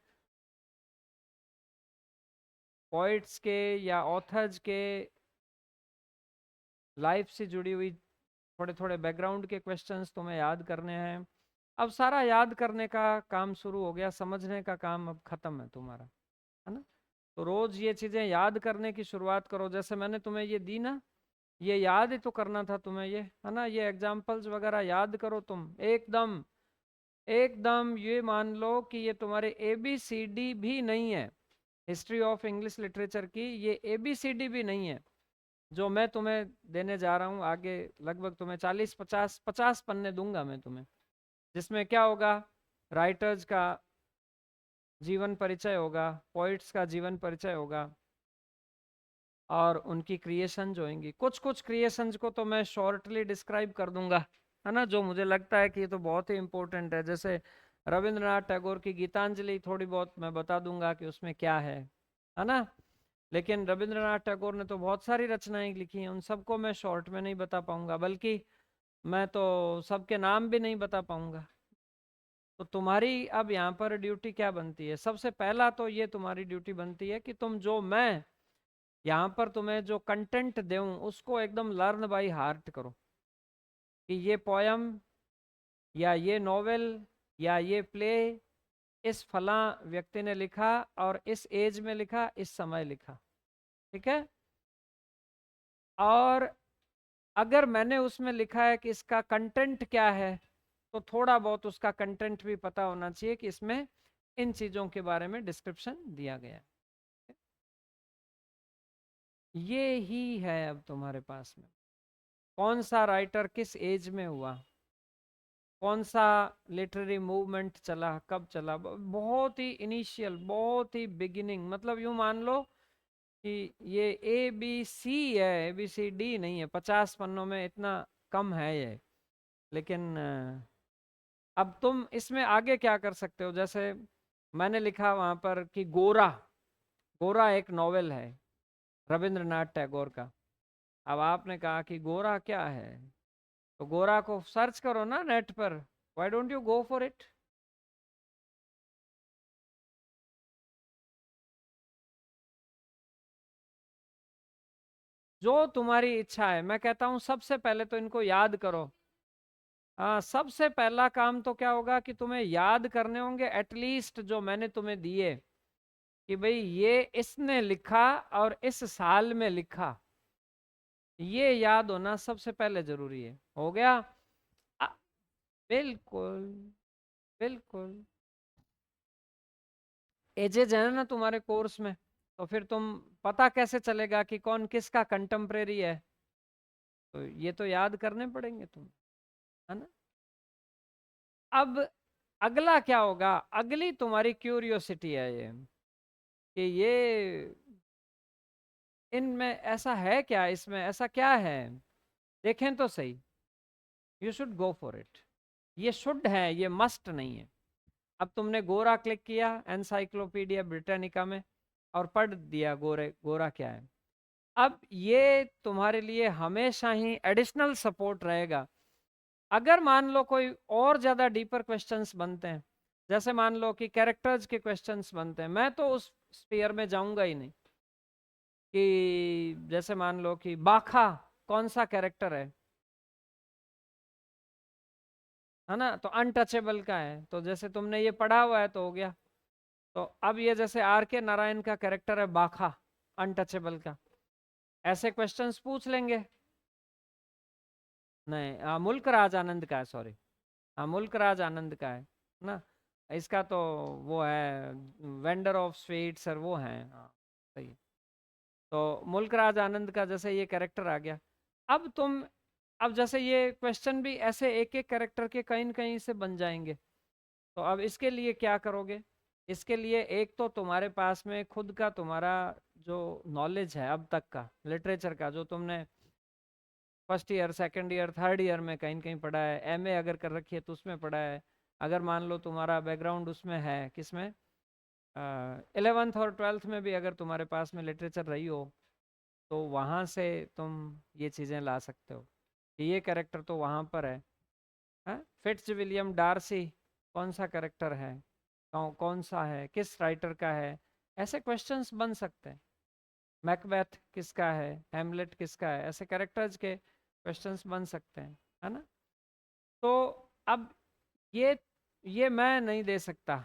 पोइट्स के या ऑथर्स के लाइफ से जुड़ी हुई थोड़े थोड़े बैकग्राउंड के क्वेश्चंस तुम्हें याद करने हैं। अब सारा याद करने का काम शुरू हो गया, समझने का काम अब खत्म है तुम्हारा, है ना। तो रोज ये चीजें याद करने की शुरुआत करो, जैसे मैंने तुम्हें ये दी ना, ये याद ही तो करना था तुम्हें, ये है ना, ये एग्जाम्पल्स वगैरह याद करो तुम एकदम, एकदम ये मान लो कि ये तुम्हारे ABCD भी नहीं है, हिस्ट्री ऑफ इंग्लिश लिटरेचर की ये ABCD भी नहीं है जो मैं तुम्हें देने जा रहा हूँ आगे। लगभग तुम्हें 40 50 पन्ने दूंगा मैं तुम्हें, जिसमें क्या होगा, राइटर्स का जीवन परिचय होगा, पोइट्स का जीवन परिचय होगा, और उनकी क्रिएशन जो होंगी, कुछ कुछ क्रिएशंस को तो मैं शॉर्टली डिस्क्राइब कर दूंगा, है ना, जो मुझे लगता है कि ये तो बहुत ही इंपॉर्टेंट है। जैसे रविंद्रनाथ टैगोर की गीतांजलि थोड़ी बहुत मैं बता दूंगा कि उसमें क्या है ना। लेकिन रविंद्रनाथ टैगोर ने तो बहुत सारी रचनाएं लिखी हैं, उन सबको मैं शॉर्ट में नहीं बता पाऊंगा, बल्कि मैं तो सबके नाम भी नहीं बता पाऊंगा। तो तुम्हारी अब यहाँ पर ड्यूटी क्या बनती है, सबसे पहला तो ये तुम्हारी ड्यूटी बनती है कि तुम जो मैं यहाँ पर तुम्हें जो कंटेंट दूं उसको एकदम लर्न बाय हार्ट करो, कि ये पोयम या ये नॉवेल या ये प्ले इस फला व्यक्ति ने लिखा और इस एज में लिखा, इस समय लिखा, ठीक है। और अगर मैंने उसमें लिखा है कि इसका कंटेंट क्या है, तो थोड़ा बहुत उसका कंटेंट भी पता होना चाहिए कि इसमें इन चीजों के बारे में डिस्क्रिप्शन दिया गया है। ये ही है अब तुम्हारे पास में, कौन सा राइटर किस एज में हुआ, कौन सा लिटरेरी मूवमेंट चला, कब चला, बहुत ही इनिशियल, बहुत ही बिगिनिंग, मतलब यूं मान लो कि ये ABC है, ABCD नहीं है, 50 पन्नों में इतना कम है ये। लेकिन अब तुम इसमें आगे क्या कर सकते हो, जैसे मैंने लिखा वहां पर कि गोरा, गोरा एक नॉवेल है रविंद्रनाथ टैगोर का। अब आपने कहा कि गोरा क्या है, तो गोरा को सर्च करो ना नेट पर, why don't you go for it. जो तुम्हारी इच्छा है, मैं कहता हूं सबसे पहले तो इनको याद करो। हाँ, सबसे पहला काम तो क्या होगा कि तुम्हें याद करने होंगे एटलीस्ट जो मैंने तुम्हें दिए, कि भाई ये इसने लिखा और इस साल में लिखा, ये याद होना सबसे पहले जरूरी है। हो गया? अ- बिल्कुल, बिल्कुल। एजेज है ना तुम्हारे कोर्स में, तो फिर तुम पता कैसे चलेगा कि कौन किसका कंटेम्परेरी है, तो ये तो याद करने पड़ेंगे तुम, है ना। अब अगला क्या होगा, अगली तुम्हारी क्यूरियोसिटी है ये, कि ये इनमें ऐसा है क्या, इसमें ऐसा क्या है, देखें तो सही। You should go for it. ये शुड है, ये मस्ट नहीं है। अब तुमने गोरा क्लिक किया एनसाइक्लोपीडिया ब्रिटानिका में और पढ़ दिया गोरे गोरा क्या है। अब ये तुम्हारे लिए हमेशा ही एडिशनल सपोर्ट रहेगा। अगर मान लो कोई और ज़्यादा डीपर क्वेश्चंस बनते हैं, जैसे मान लो कि कैरेक्टर्स के क्वेश्चंस बनते हैं, मैं तो उस स्पीयर में जाऊंगा ही नहीं। कि जैसे मान लो कि बाखा कौन सा कैरेक्टर है ना, तो अनटचेबल का है, तो जैसे तुमने ये पढ़ा हुआ है तो हो गया। तो अब ये जैसे आर के नारायण का कैरेक्टर है बाखा, अनटचेबल का, ऐसे क्वेश्चंस पूछ लेंगे। नहीं, मुल्क राज आनंद का है, सॉरी। हाँ, मुल्क राज आनंद का है ना। इसका तो वो है वेंडर ऑफ स्वीट्स और वो है, हाँ सही है। तो मुल्क राज आनंद का जैसे ये कैरेक्टर आ गया। अब तुम, अब जैसे ये क्वेश्चन भी ऐसे एक एक कैरेक्टर के कहीं न कहीं से बन जाएंगे। तो अब इसके लिए क्या करोगे, इसके लिए एक तो तुम्हारे पास में खुद का तुम्हारा जो नॉलेज है अब तक का लिटरेचर का, जो तुमने first year second year third year में कहीं न कहीं पढ़ा है, एमए अगर कर रखी है तो उसमें पढ़ा है, अगर मान लो तुम्हारा बैकग्राउंड उसमें है किसमें, 11th और 12th में भी अगर तुम्हारे पास में लिटरेचर रही हो, तो वहाँ से तुम ये चीज़ें ला सकते हो कि ये कैरेक्टर तो वहाँ पर है। फिट्ज विलियम डार्सी कौन सा कैरेक्टर है, कौन सा है, किस राइटर का है, ऐसे क्वेश्चंस बन सकते हैं। मैकबेथ किसका है, हैमलेट किसका है, ऐसे कैरेक्टर्स के क्वेश्चंस बन सकते हैं, है ना। तो अब ये मैं नहीं दे सकता,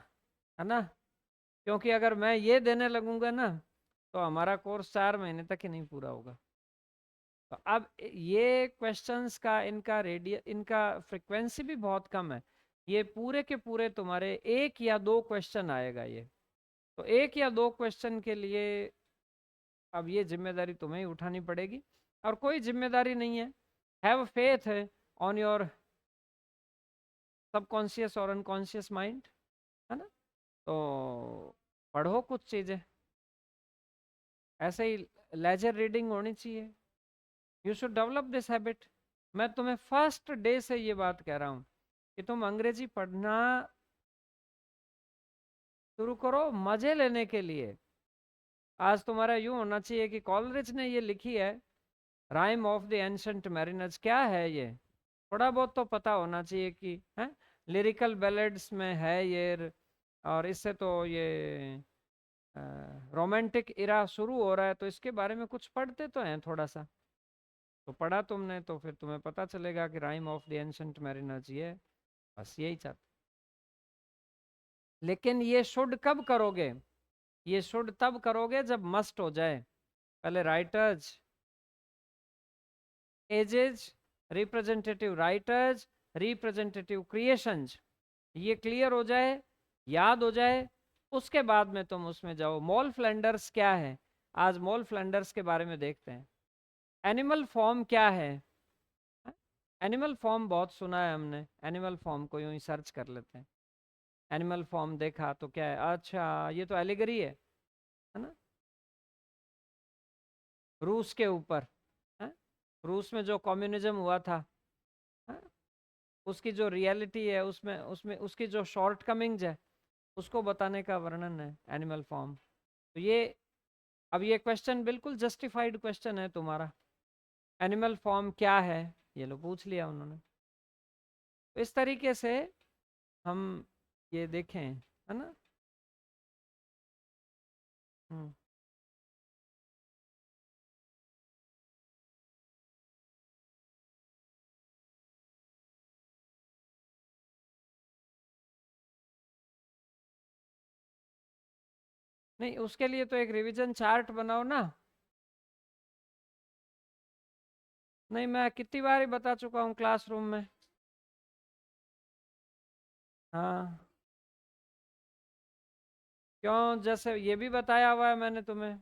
है ना, क्योंकि अगर मैं ये देने लगूंगा ना तो हमारा कोर्स 4 महीने तक ही नहीं पूरा होगा। तो अब ये क्वेश्चंस का इनका रेडियस, इनका फ्रिक्वेंसी भी बहुत कम है। ये पूरे के पूरे तुम्हारे 1 या 2 क्वेश्चन आएगा ये। तो 1 या 2 क्वेश्चन के लिए अब ये जिम्मेदारी तुम्हें ही उठानी पड़ेगी, और कोई जिम्मेदारी नहीं है। Have faith on your subconscious और अनकॉन्शियस माइंड, है ना। तो पढ़ो कुछ चीज़ें, ऐसे ही लेजर रीडिंग होनी चाहिए। You should develop this habit. मैं तुम्हें फर्स्ट डे से ये बात कह रहा हूँ कि तुम अंग्रेजी पढ़ना शुरू करो मजे लेने के लिए। आज तुम्हारा यूं होना चाहिए कि कॉलरिज ने ये लिखी है rhyme of the ancient mariners, क्या है ये, थोड़ा बहुत तो पता होना चाहिए कि है लिरिकल बैलेड्स में है ये। और इससे तो ये रोमांटिक इरा शुरू हो रहा है, तो इसके बारे में कुछ पढ़ते तो हैं थोड़ा सा। तो पढ़ा तुमने तो फिर तुम्हें पता चलेगा कि rhyme of the ancient mariners ये है। बस यही चाहते। लेकिन ये शुड कब करोगे, ये शुड तब करोगे जब मस्ट हो जाए। पहले writers edges, representative writers, representative creations, ये क्लियर हो जाए, याद हो जाए, उसके बाद में तुम उसमें जाओ। मॉल फ्लैंडर्स क्या है, आज मॉल फ्लैंडर्स के बारे में देखते हैं। एनिमल फॉर्म क्या है, एनिमल फॉर्म बहुत सुना है हमने, एनिमल फॉर्म को यूं ही सर्च कर लेते हैं। एनिमल फॉर्म देखा तो क्या है, अच्छा ये तो एलिगरी है ना, रूस के ऊपर है। रूस में जो कम्युनिज्म हुआ था है? उसकी जो रियलिटी है उसमें उसमें उसकी जो शॉर्ट कमिंग्स है उसको बताने का वर्णन है एनिमल फॉर्म। तो ये, अब ये क्वेश्चन बिल्कुल जस्टिफाइड क्वेश्चन है तुम्हारा, एनिमल फॉर्म क्या है, ये लो पूछ लिया उन्होंने। तो इस तरीके से हम ये देखें, है ना। हम्म। नहीं, उसके लिए तो एक रिवीजन चार्ट बनाओ ना। नहीं, मैं कितनी बार ही बता चुका हूँ क्लासरूम में। हाँ, क्यों, जैसे ये भी बताया हुआ है मैंने तुम्हें,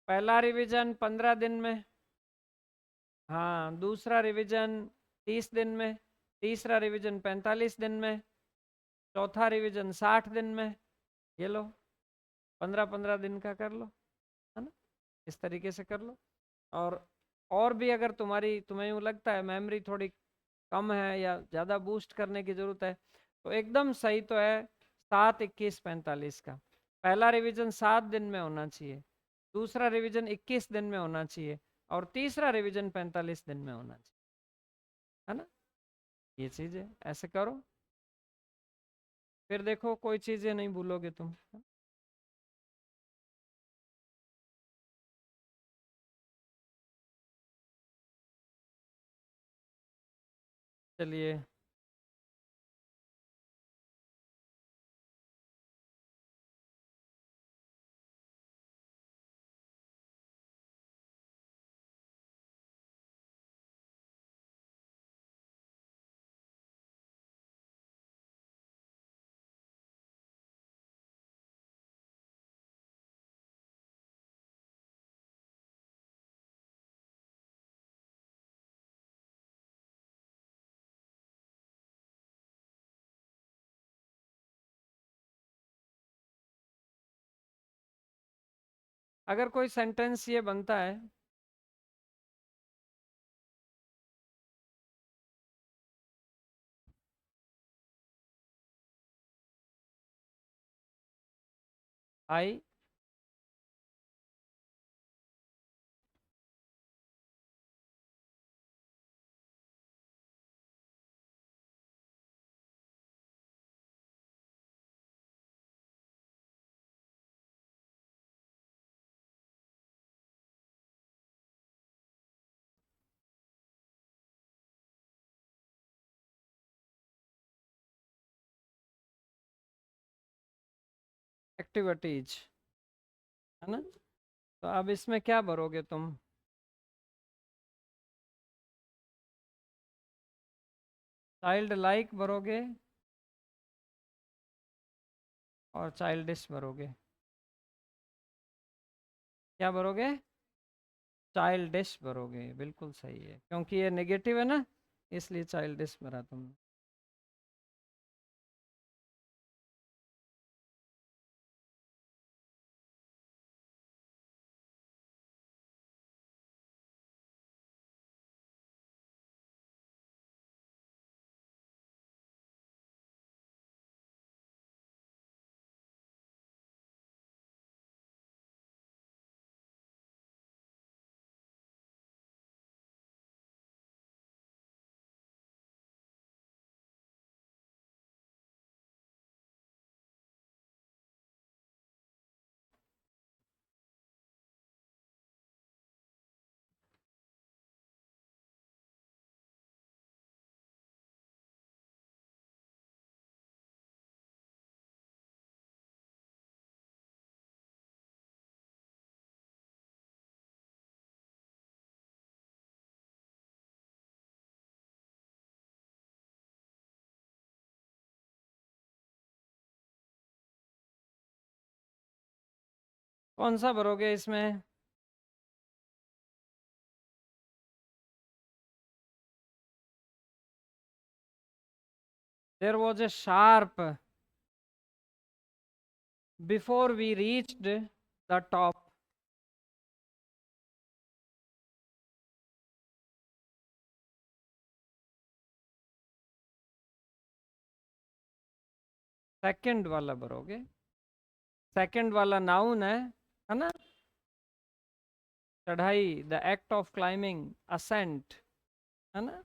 पहला रिवीजन 15 दिन में, हाँ दूसरा रिवीजन 30 दिन में, तीसरा रिवीजन 45 दिन में, चौथा रिवीजन 60 दिन में। ये लो, 15-15 दिन का कर लो, है ना। इस तरीके से कर लो। और भी अगर तुम्हें यूँ लगता है मेमोरी थोड़ी कम है या ज़्यादा बूस्ट करने की ज़रूरत है, तो एकदम सही तो है 7-21-45 का। पहला रिवीजन 7 दिन में होना चाहिए, दूसरा रिवीजन 21 दिन में होना चाहिए, और तीसरा रिवीजन 45 दिन में होना चाहिए, है ना। ये चीज़ है, ऐसे करो, फिर देखो कोई चीज़ें नहीं भूलोगे तुम। चलिए, अगर कोई सेंटेंस ये बनता है, आई एक्टिविटीज, है ना। तो अब इसमें क्या भरोगे तुम? चाइल्ड लाइक भरोगे और चाइल्डिश भरोगे। क्या भरोगे? चाइल्डिश भरोगे, बिल्कुल सही है, क्योंकि ये नेगेटिव है ना, इसलिए चाइल्डिश भरा तुमने। कौन सा भरोगे इसमें? There was a sharp before we reached the top. Second वाला भरोगे, सेकंड वाला नाउन है ना। चढ़ाई, the act of climbing, ascent, है ना।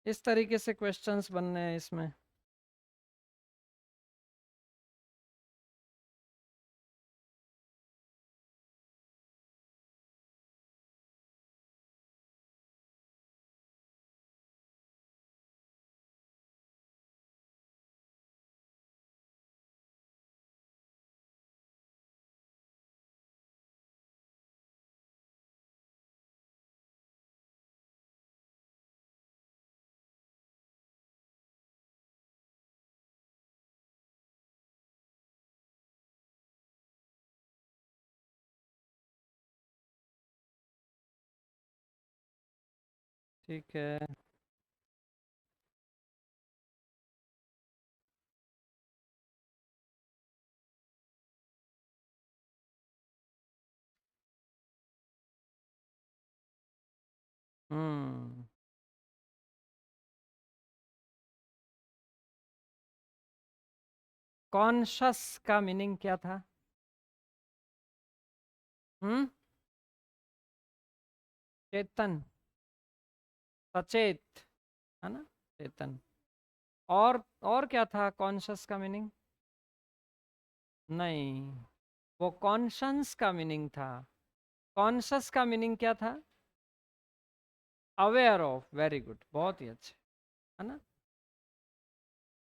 इस तरीके से क्वेश्चंस बनने हैं इसमें। ठीक है। हम्म। कॉन्शस का मीनिंग क्या था? हम्म। चेतन, सचेत, है ना, चेतन। और क्या था कॉन्शस का मीनिंग? नहीं, वो कॉन्शंस का मीनिंग था। कॉन्शस का मीनिंग क्या था? Aware of. वेरी गुड, बहुत ही अच्छे, है ना।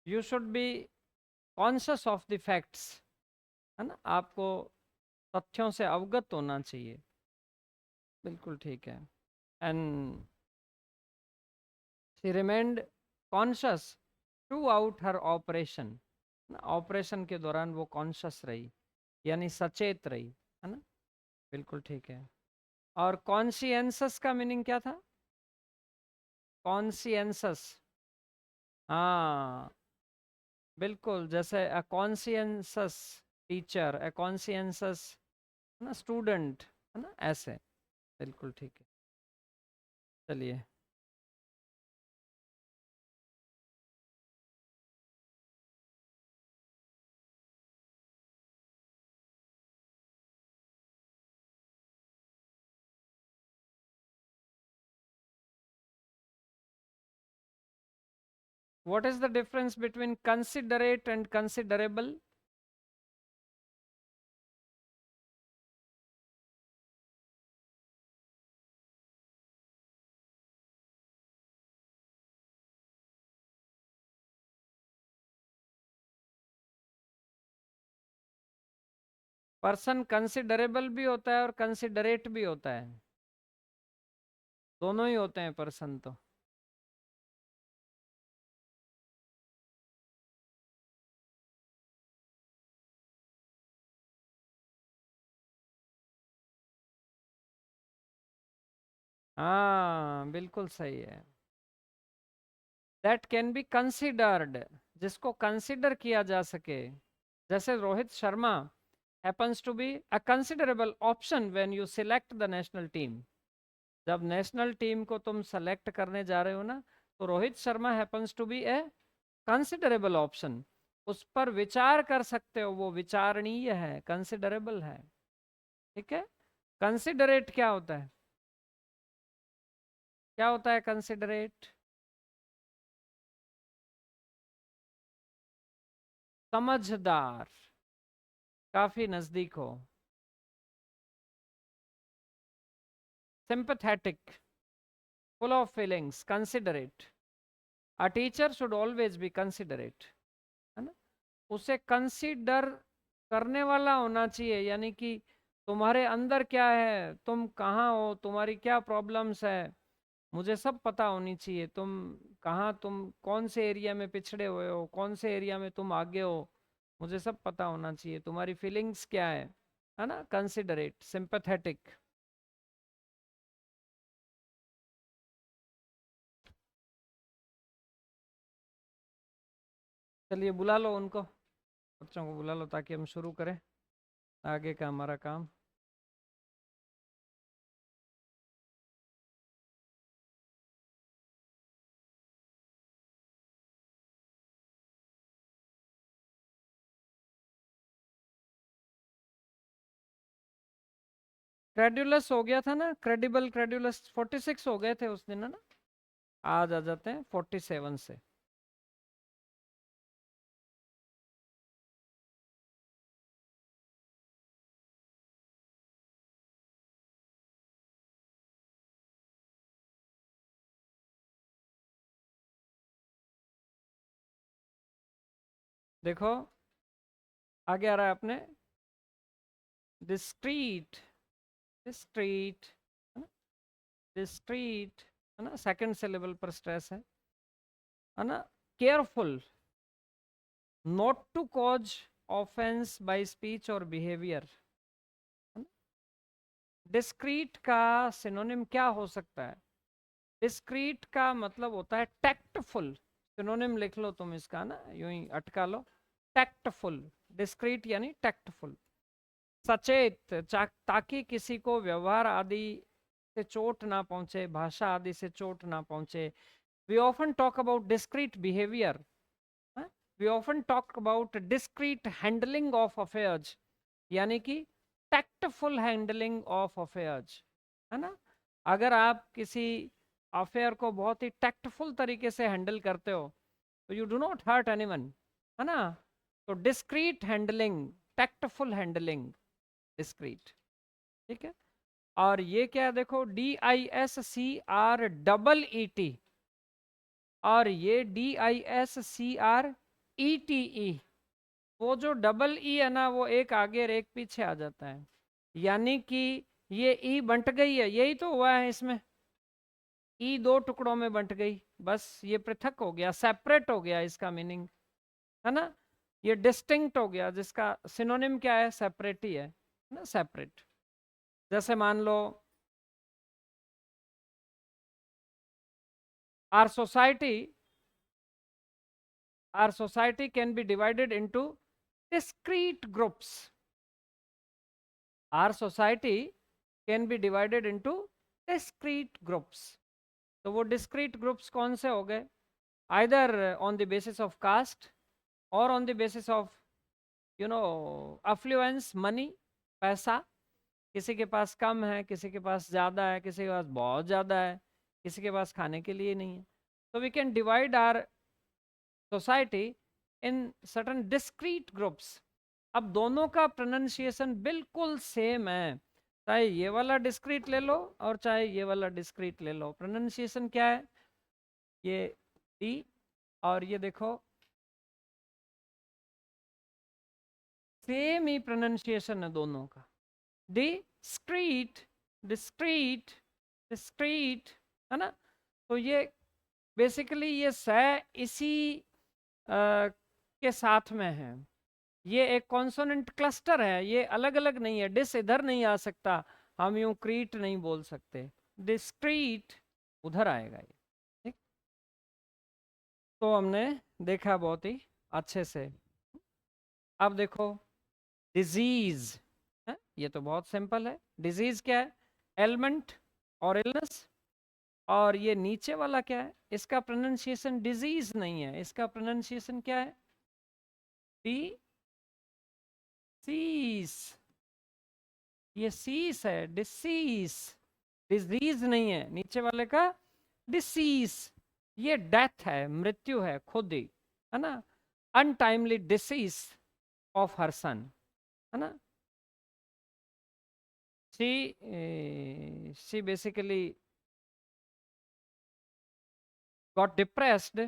You should be conscious of the facts, है ना, आपको तथ्यों से अवगत होना चाहिए। बिल्कुल ठीक है। And she remained conscious through out her operation. Operation के दौरान वो कॉन्शियस रही, यानी सचेत रही, है ना। बिल्कुल ठीक है। और कॉन्शियंसस का मीनिंग क्या था? कॉन्शियंसस, हाँ, बिल्कुल, जैसे अ कॉन्शियंसस टीचर, अ कॉन्शियंसस ना स्टूडेंट, है ना, ऐसे। बिल्कुल ठीक है। चलिए। What is the difference between considerate and considerable? Person considerable भी होता है और कंसिडरेट भी होता है, दोनों ही होते हैं पर्सन तो। हाँ, बिल्कुल सही है। दैट कैन बी कंसिडर्ड, जिसको कंसिडर किया जा सके। जैसे Rohit Sharma happens to be a considerable option when you select the national team। जब नेशनल टीम को तुम सेलेक्ट करने जा रहे हो ना, तो Rohit Sharma happens to be a considerable option. उस पर विचार कर सकते हो, वो विचारणीय है, कंसिडरेबल है। ठीक है। कंसिडरेट क्या होता है? क्या होता है कंसिडरेट? समझदार, काफी नजदीक हो। Sympathetic, full of feelings, considerate. A teacher should always be considerate, है ना। उसे कंसीडर करने वाला होना चाहिए, यानी कि तुम्हारे अंदर क्या है, तुम कहाँ हो, तुम्हारी क्या प्रॉब्लम्स है, मुझे सब पता होनी चाहिए। तुम कौन से एरिया में पिछड़े हुए हो, कौन से एरिया में तुम आगे हो, मुझे सब पता होना चाहिए। तुम्हारी फीलिंग्स क्या है ना। Considerate, sympathetic. चलिए बुला लो उनको, बच्चों को बुला लो ताकि हम शुरू करें आगे का हमारा काम। क्रेडुलस हो गया था ना, क्रेडिबल क्रेडुलस 46 हो गए थे उस दिन, है ना। आज आ जाते हैं 47 से। देखो, आगे आ रहा है अपने डिस्क्रीट, डिस्क्रीट, है ना, डिस्क्रीट, है ना, सेकंड सिलेबल पर स्ट्रेस है ना। Careful not to cause offence by speech और बिहेवियर। डिस्क्रीट का सिनोनिम क्या हो सकता है? डिस्क्रीट का मतलब होता है टैक्टफुल। सिनोनिम लिख लो तुम इसका ना, यूं ही अटका लो। टैक्टफुल, डिस्क्रीट यानी टैक्टफुल। सचेत, ताकि किसी को व्यवहार आदि से चोट ना पहुंचे, भाषा आदि से चोट ना पहुंचे। We often talk about discreet behaviour, we often talk about discreet handling of affairs, यानी कि टैक्टफुल हैंडलिंग ऑफ अफेयर्स, है ना। अगर आप किसी अफेयर को बहुत ही टैक्टफुल तरीके से हैंडल करते हो तो you do not hurt anyone, है ना। तो discreet handling, tactful handling, discreet, ठीक है। और ये क्या है, देखो DISCREET, और ये DISCRETE, वो जो डबल ई है ना, वो एक आगे और एक पीछे आ जाता है, यानी कि ये ई बंट गई है, यही तो हुआ है इसमें, ई दो टुकड़ों में बंट गई, बस ये पृथक हो गया, सेपरेट हो गया, इसका मीनिंग, है ना। ये डिस्टिंक्ट हो गया, जिसका सिनोनिम क्या है, सेपरेट ही है ना, सेपरेट। जैसे मान लो our society can be divided into discrete groups. Our society can be divided into discrete groups. तो वो discrete groups कौन से हो गए, either on the basis of caste or on the basis of affluence, money, पैसा, किसी के पास कम है, किसी के पास ज़्यादा है, किसी के पास बहुत ज़्यादा है, किसी के पास खाने के लिए नहीं है। तो we can divide our society in certain discrete groups. अब दोनों का प्रोनाउंसिएशन बिल्कुल सेम है, चाहे ये वाला डिस्क्रीट ले लो और चाहे ये वाला डिस्क्रीट ले लो, प्रोनाउंसिएशन क्या है, ये डी, और ये देखो सेम ही प्रोनाउंसिएशन है दोनों का, डिस्क्रीट, डिस्क्रीट, डिस्क्रीट, है ना। तो ये बेसिकली ये स इसी के साथ में है, ये एक कॉन्सोनेंट क्लस्टर है, ये अलग अलग नहीं है, डिस इधर नहीं आ सकता, हम यूं क्रीट नहीं बोल सकते, डिस्क्रीट उधर आएगा ये, ठीक। तो हमने देखा बहुत ही अच्छे से। अब देखो डिजीज है, ये तो बहुत सिंपल है, डिजीज क्या है, एलिमेंट और इलनेस। और ये नीचे वाला क्या है, इसका प्रोनाउंसिएशन डिजीज नहीं है, इसका प्रोनाउंसिएशन क्या है, डिसीज, ये सीस है, डिसीज, डिजीज नहीं है नीचे वाले का, डिसीज, ये डेथ है, मृत्यु है खुद ही, है ना। अनटाइमली डिसीज ऑफ हर सन, है ना। She basically got depressed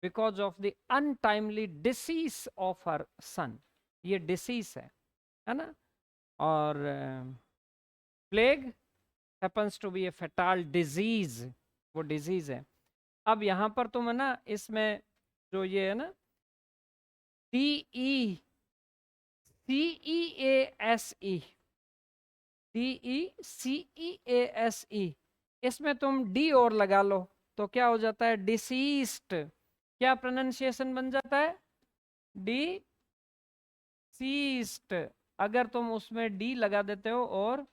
because of the untimely decease of her son, ये डिसीज है ना। और plague happens to be a fatal disease, वो डिजीज है। अब यहाँ पर तुम है ना, इसमें जो ये है ना DECEASE, DECEASE, इसमें तुम डी और लगा लो तो क्या हो जाता है, डिसीस्ड, क्या प्रोनाउंसिएशन बन जाता है, डिसीस्ड। अगर तुम उसमें डी लगा देते हो और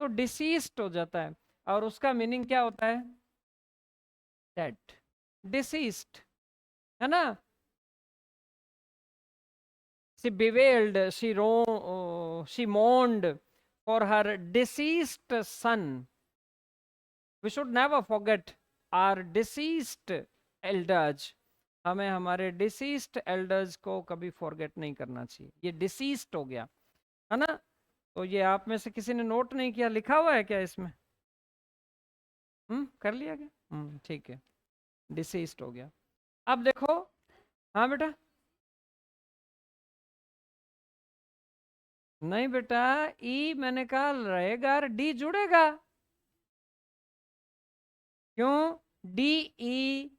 तो डिसीस्ड हो जाता है, और उसका मीनिंग क्या होता है, डेड, डिसीस्ड, है ना। she bewailed, she mourned for her deceased son. We should never forget our deceased elders. हमें हमारे डिसीस्ड एल्डर्स को कभी फॉरगेट नहीं करना चाहिए, ये डिसीस्ड हो गया, है ना। तो ये आप में से किसी ने नोट नहीं किया, लिखा हुआ है क्या इसमें, कर लिया गया, ठीक है, डिसीस्ड हो गया। अब देखो, हाँ बेटा, नहीं बेटा, ई मैंने कहा रहेगा और डी जुड़ेगा, क्यों, DECEASED,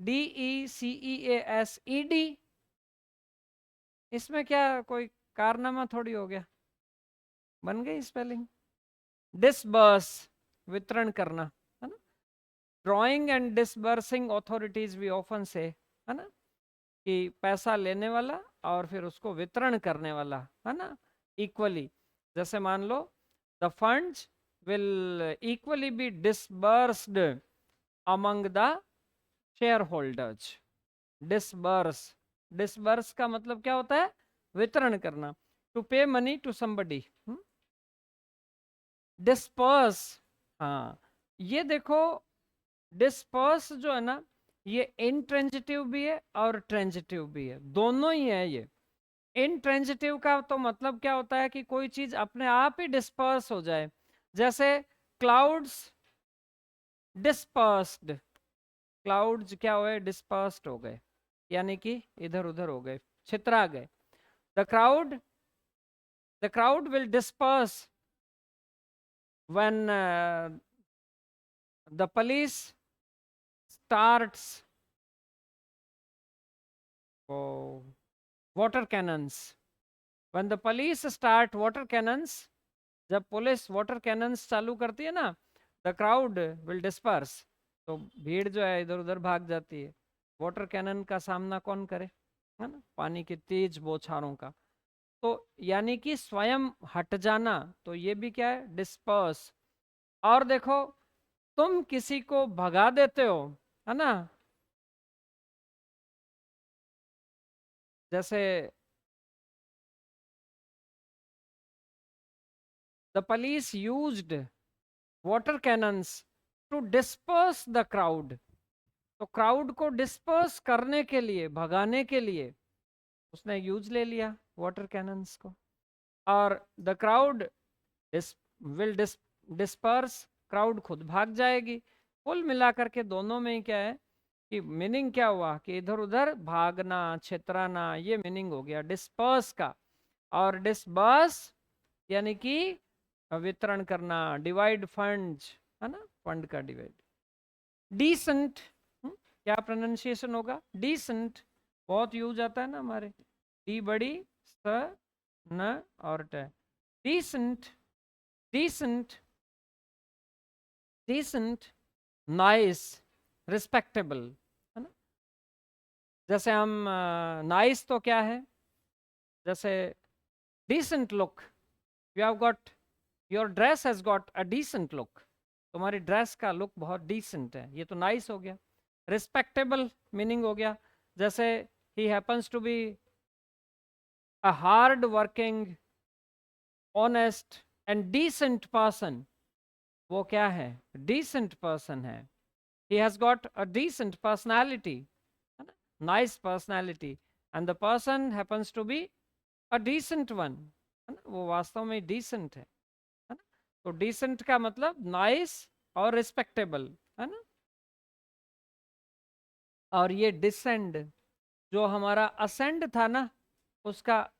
DECEASED, इसमें क्या कोई कारनामा थोड़ी हो गया, बन गई स्पेलिंग। डिसबर्स, वितरण करना, है ना। ड्रॉइंग एंड डिसबर्सिंग अथॉरिटीज भी ऑफन से, है ना, कि पैसा लेने वाला और फिर उसको वितरण करने वाला, है ना, इक्वली, जैसे मान लो the funds will equally be disbursed among the shareholders. Disburse, disburse का मतलब क्या होता है? वितरण करना। टू पे मनी टू समबडी, डिस्पर्स। हाँ, ये देखो, डिस्पर्स जो है ना, ये इंट्रेंजिटिव भी है और ट्रेंजिटिव भी है, दोनों ही है ये। इंट्रेंजिटिव का तो मतलब क्या होता है कि कोई चीज अपने आप ही डिस्पर्स हो जाए, जैसे क्लाउड्स डिस्पर्स्ड, क्लाउड्स क्या हुए? डिस्पर्स्ड हो गए, यानी कि इधर उधर हो गए, छितरा गए। The crowd, the crowd will disperse when the police starts water cannons, when the police start water cannons, जब पुलिस वाटर कैनन्स चालू करती है ना, द क्राउड विल डिस्पर्स, तो भीड़ जो है इधर उधर भाग जाती है। वाटर कैनन का सामना कौन करे, है ना, पानी की तेज बौछारों का। तो यानी कि स्वयं हट जाना, तो ये भी क्या है? डिस्पर्स। और देखो, तुम किसी को भगा देते हो, है ना, जैसे the police used water cannons to disperse the crowd, तो क्राउड को डिस्पर्स करने के लिए, भगाने के लिए उसने यूज ले लिया वाटर कैनन्स को। और the crowd will disperse, crowd खुद भाग जाएगी। कुल मिलाकर के दोनों में ही क्या है कि मीनिंग क्या हुआ कि इधर उधर भागना, छितराना, ये मीनिंग हो गया डिस्पर्स का। और डिस्बर्स यानी कि वितरण करना, डिवाइड फंड्स, है ना, फंड का डिवाइड। डिसेंट, क्या प्रोनाउंसिएशन होगा? डिसेंट, बहुत यूज आता है ना हमारे, डी बड़ी स न और ट, decent, decent, decent, nice, respectable, है ना। जैसे हम नाइस तो क्या है, जैसे decent look, you have got, your dress has got a decent look, तुम्हारी ड्रेस का लुक बहुत डिसेंट है, ये तो नाइस हो गया। रिस्पेक्टेबल मीनिंग हो गया, जैसे he happens to be a hard working, honest and decent person, वो क्या है? डिसेंट पर्सन है। He has got a decent personality, है ना, nice personality, and the person happens to be a decent one, है ना, वो वास्तव में डिसेंट है ना। तो डिसेंट का मतलब नाइस और रिस्पेक्टेबल, है ना। और ये डिसेंड, जो हमारा असेंड था ना, उसका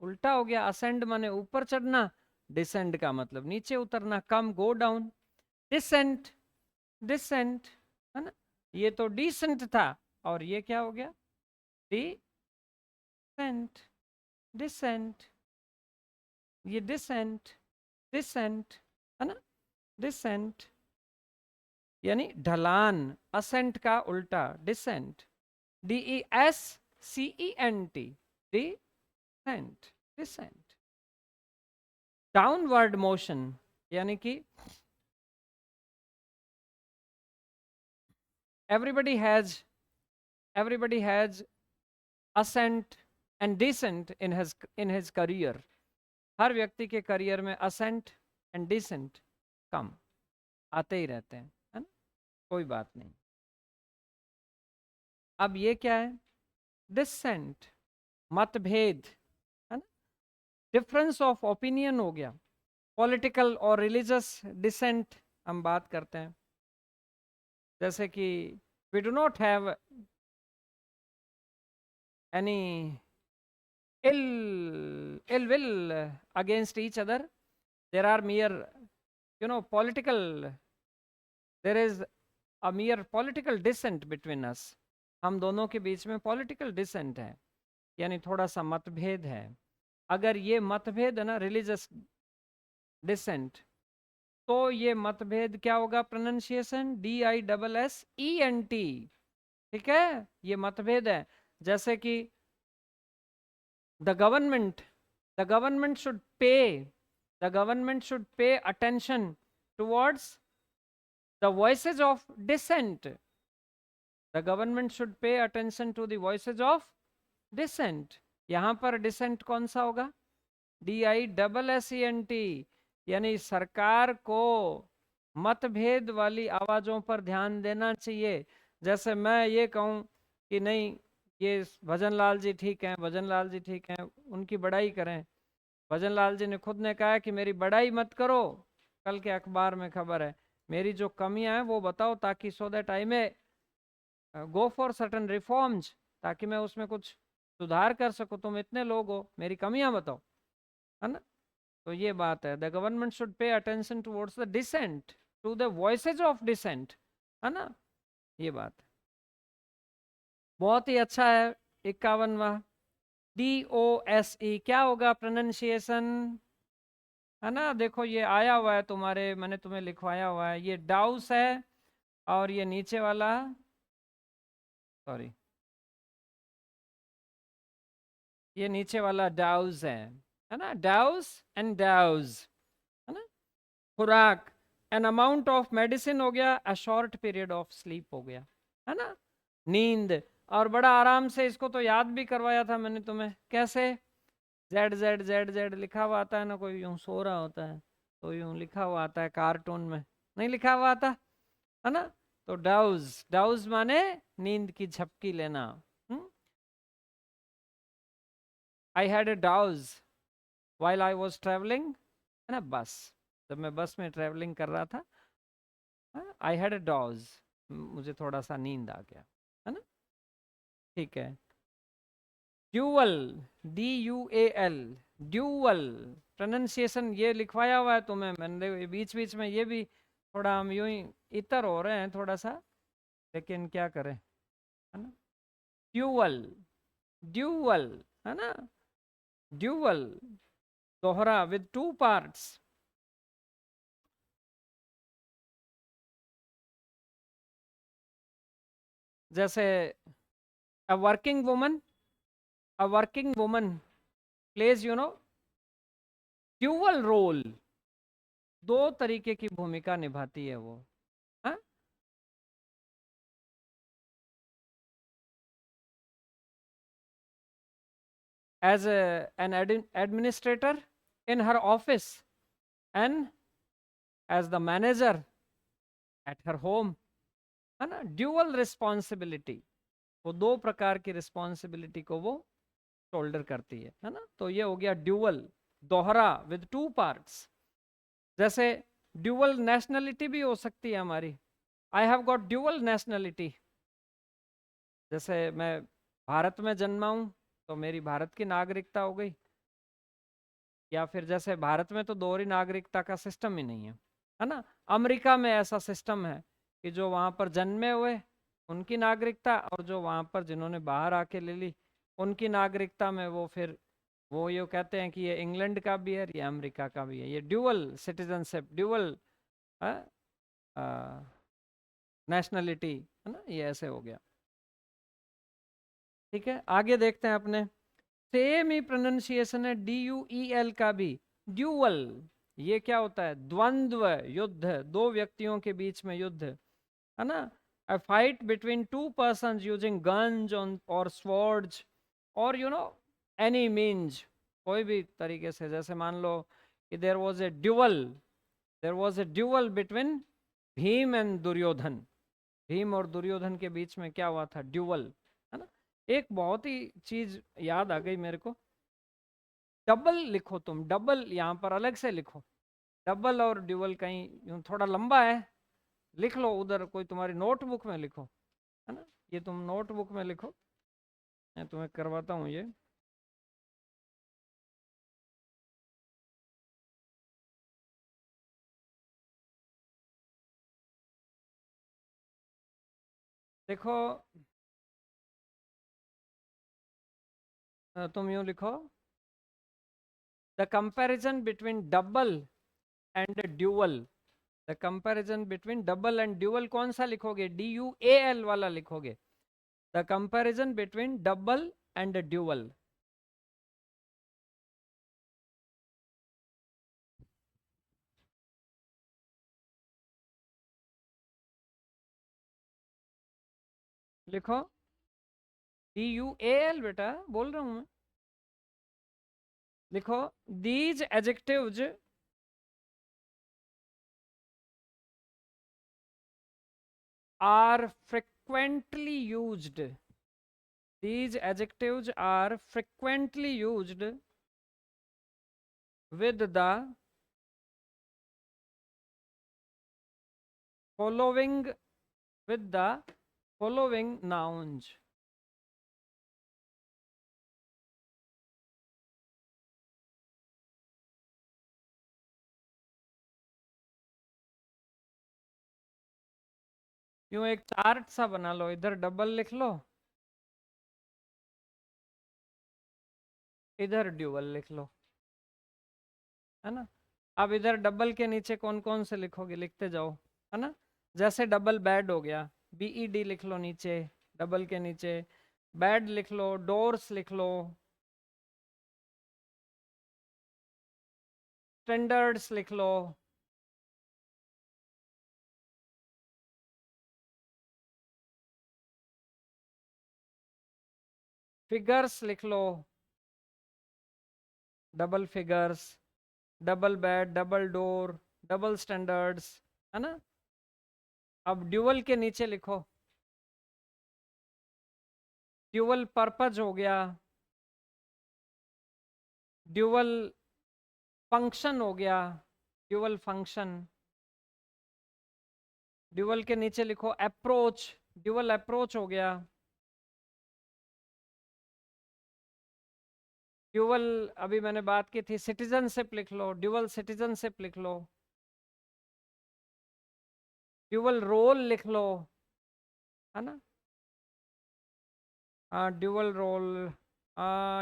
उल्टा हो गया। असेंड माने ऊपर चढ़ना, डिसेंड का मतलब नीचे उतरना, कम, गो डाउन। डिसेंट, डिसेंट, है ना, ये तो डिसेंट था, और ये क्या हो गया? डिसेंट, डिसेंट, ये डिसेंट, डिसेंट, है ना, डिसेंट यानी ढलान, असेंट का उल्टा decent, DESCENT, decent, decent. Downward motion यानी कि everybody has, everybody has ascent and descent in his career, हर व्यक्ति के करियर में असेंट एंड डिसेंट कम आते ही रहते हैं, है ना, कोई बात नहीं। अब ये क्या है? डिसेंट, मतभेद, है ना, डिफरेंस ऑफ ओपिनियन हो गया। पॉलिटिकल और रिलीजियस डिसेंट हम बात करते हैं, जैसे कि we do not have any ill will against each other, there are mere, political, there is a mere political dissent between us, हम दोनों के बीच में पॉलिटिकल डिसेंट है, यानी थोड़ा सा मतभेद है। अगर ये मतभेद है ना, रिलीजियस डिसेंट, तो ये मतभेद क्या होगा? प्रोनाउंसिएशन DISSENT, ठीक है, ये मतभेद है। जैसे कि the government, the government should pay attention towards the voices of dissent. The government should pay attention to the voices of dissent. यहाँ पर dissent कौन सा होगा? DISSENT, यानी सरकार को मतभेद वाली आवाजों पर ध्यान देना चाहिए। जैसे मैं ये कहूँ कि नहीं ये भजन लाल जी ठीक हैं, भजन लाल जी ठीक हैं, उनकी बड़ाई करें। भजन लाल जी ने खुद ने कहा कि मेरी बड़ाई मत करो, कल के अखबार में खबर है, मेरी जो कमियां हैं वो बताओ, ताकि सो दैट आई में गो फॉर सर्टन रिफॉर्म्स, ताकि मैं उसमें कुछ सुधार कर सकूं। तुम इतने लोग हो, मेरी कमियां बताओ, है ना। तो ये बात है, the government should pay attention towards the dissent, to the voices of dissent, है ना, ये बात बहुत ही अच्छा है। 51वां DOSE क्या होगा प्रोनाउंसिएशन, है ना। देखो ये आया हुआ है तुम्हारे, मैंने तुम्हें लिखवाया हुआ है, ये डाउस है और ये नीचे वाला, सॉरी, ये नीचे वाला डाउज है ना, डाउस एंड डाउज, है ना। खुराक, एन अमाउंट ऑफ मेडिसिन हो गया, a short period of sleep हो गया, है ना, नींद। और बड़ा आराम से इसको तो याद भी करवाया था मैंने तुम्हें, कैसे, जेड जेड जेड जेड लिखा हुआ आता है ना, कोई यूं सो रहा होता है तो यूं लिखा हुआ आता है, कार्टून में नहीं लिखा हुआ आता, है ना। तो डाउज, डाउज माने नींद की झपकी लेना। I had a douse while I was traveling, है ना, बस, जब मैं बस में ट्रेवलिंग कर रहा था, आई हैड अ डॉज, मुझे थोड़ा सा नींद आ गया, है ना, ठीक है। ड्यूअल, DUAL, ड्यूअल प्रोनाउंसिएशन ये लिखवाया हुआ है तुम्हें मैंने, बीच बीच में ये भी थोड़ा हम यूं ही इतर हो रहे हैं थोड़ा सा, लेकिन क्या करें, है ना। ड्यूअल, ड्यूअल, है ना, ड्यूअल, दोहरा, विद टू पार्ट्स। जैसे a working woman, a working woman plays, you know, dual role, दो तरीके की भूमिका निभाती है वो, हाँ? As an administrator in her office and as the manager at her home, है ना, ड्यूअल रिस्पॉन्सिबिलिटी, वो दो प्रकार की रिस्पॉन्सिबिलिटी को वो शोल्डर करती है ना। तो ये हो गया ड्यूअल, दोहरा, विद टू पार्ट्स। जैसे ड्यूअल नेशनलिटी भी हो सकती है हमारी, I have got dual nationality, जैसे मैं भारत में जन्मा हूँ तो मेरी भारत की नागरिकता हो गई, या फिर जैसे भारत में तो दोहरी नागरिकता का सिस्टम ही नहीं है ना। अमेरिका में ऐसा सिस्टम है कि जो वहाँ पर जन्मे हुए उनकी नागरिकता, और जो वहाँ पर जिन्होंने बाहर आके ले ली उनकी नागरिकता में वो फिर वो ये कहते हैं कि ये इंग्लैंड का भी है, ये अमेरिका का भी है, ये ड्यूअल सिटीजनशिप, ड्यूअल नेशनलिटी, है ना, ये ऐसे हो गया। ठीक है, आगे देखते हैं अपने, सेम ही प्रोनाउंसिएशन है DUEL का भी, ड्यूअल। ये क्या होता है, द्वंद्व, युद्ध, दो व्यक्तियों के बीच में युद्ध, है ना, a fight between two persons using guns on or swords or you know any means, कोई भी तरीके से। जैसे मान लो कि there was a duel between Bhim and Duryodhan, Bhim और दुर्योधन के बीच में क्या हुआ था, ड्यूअल, है ना। एक बहुत ही चीज याद आ गई मेरे को, डबल लिखो तुम, डबल यहाँ पर अलग से लिखो, डबल और ड्यूअल कहीं यूं थोड़ा लंबा है, लिख लो उधर कोई तुम्हारी नोटबुक में लिखो, है ना, ये तुम नोटबुक में लिखो, मैं तुम्हें करवाता हूँ ये। देखो तुम यूं लिखो, the comparison between double and dual, the comparison between double and dual कौन सा लिखोगे, DUAL वाला लिखोगे, the comparison between double and dual, लिखो DUAL, बेटा बोल रहा हूं मैं। लिखो these adjectives are frequently used. These adjectives are frequently used with the following with the following nouns. यूं एक चार्ट सा बना लो, इधर डबल लिख लो, इधर ड्यूअल लिख लो, है ना। अब इधर डबल के नीचे कौन कौन से लिखोगे, लिखते जाओ, है ना। जैसे डबल बेड हो गया, BED लिख लो नीचे, डबल के नीचे बेड लिख लो, डोर्स लिख लो, स्टैंडर्ड्स लिख लो, फिगर्स लिख लो, double figures, double bed, double door, double standards, है ना। अब ड्यूअल के नीचे लिखो, ड्यूअल पर्पज हो गया, ड्यूअल फंक्शन हो गया, ड्यूअल फंक्शन। ड्यूअल के नीचे लिखो अप्रोच, ड्यूअल अप्रोच हो गया, ड्यूअल अभी मैंने बात की थी सिटीजनशिप लिख लो, ड्यूअल सिटीजनशिप लिख लो, ड्यूअल रोल लिख लो, है ना। ड्यूअल रोल,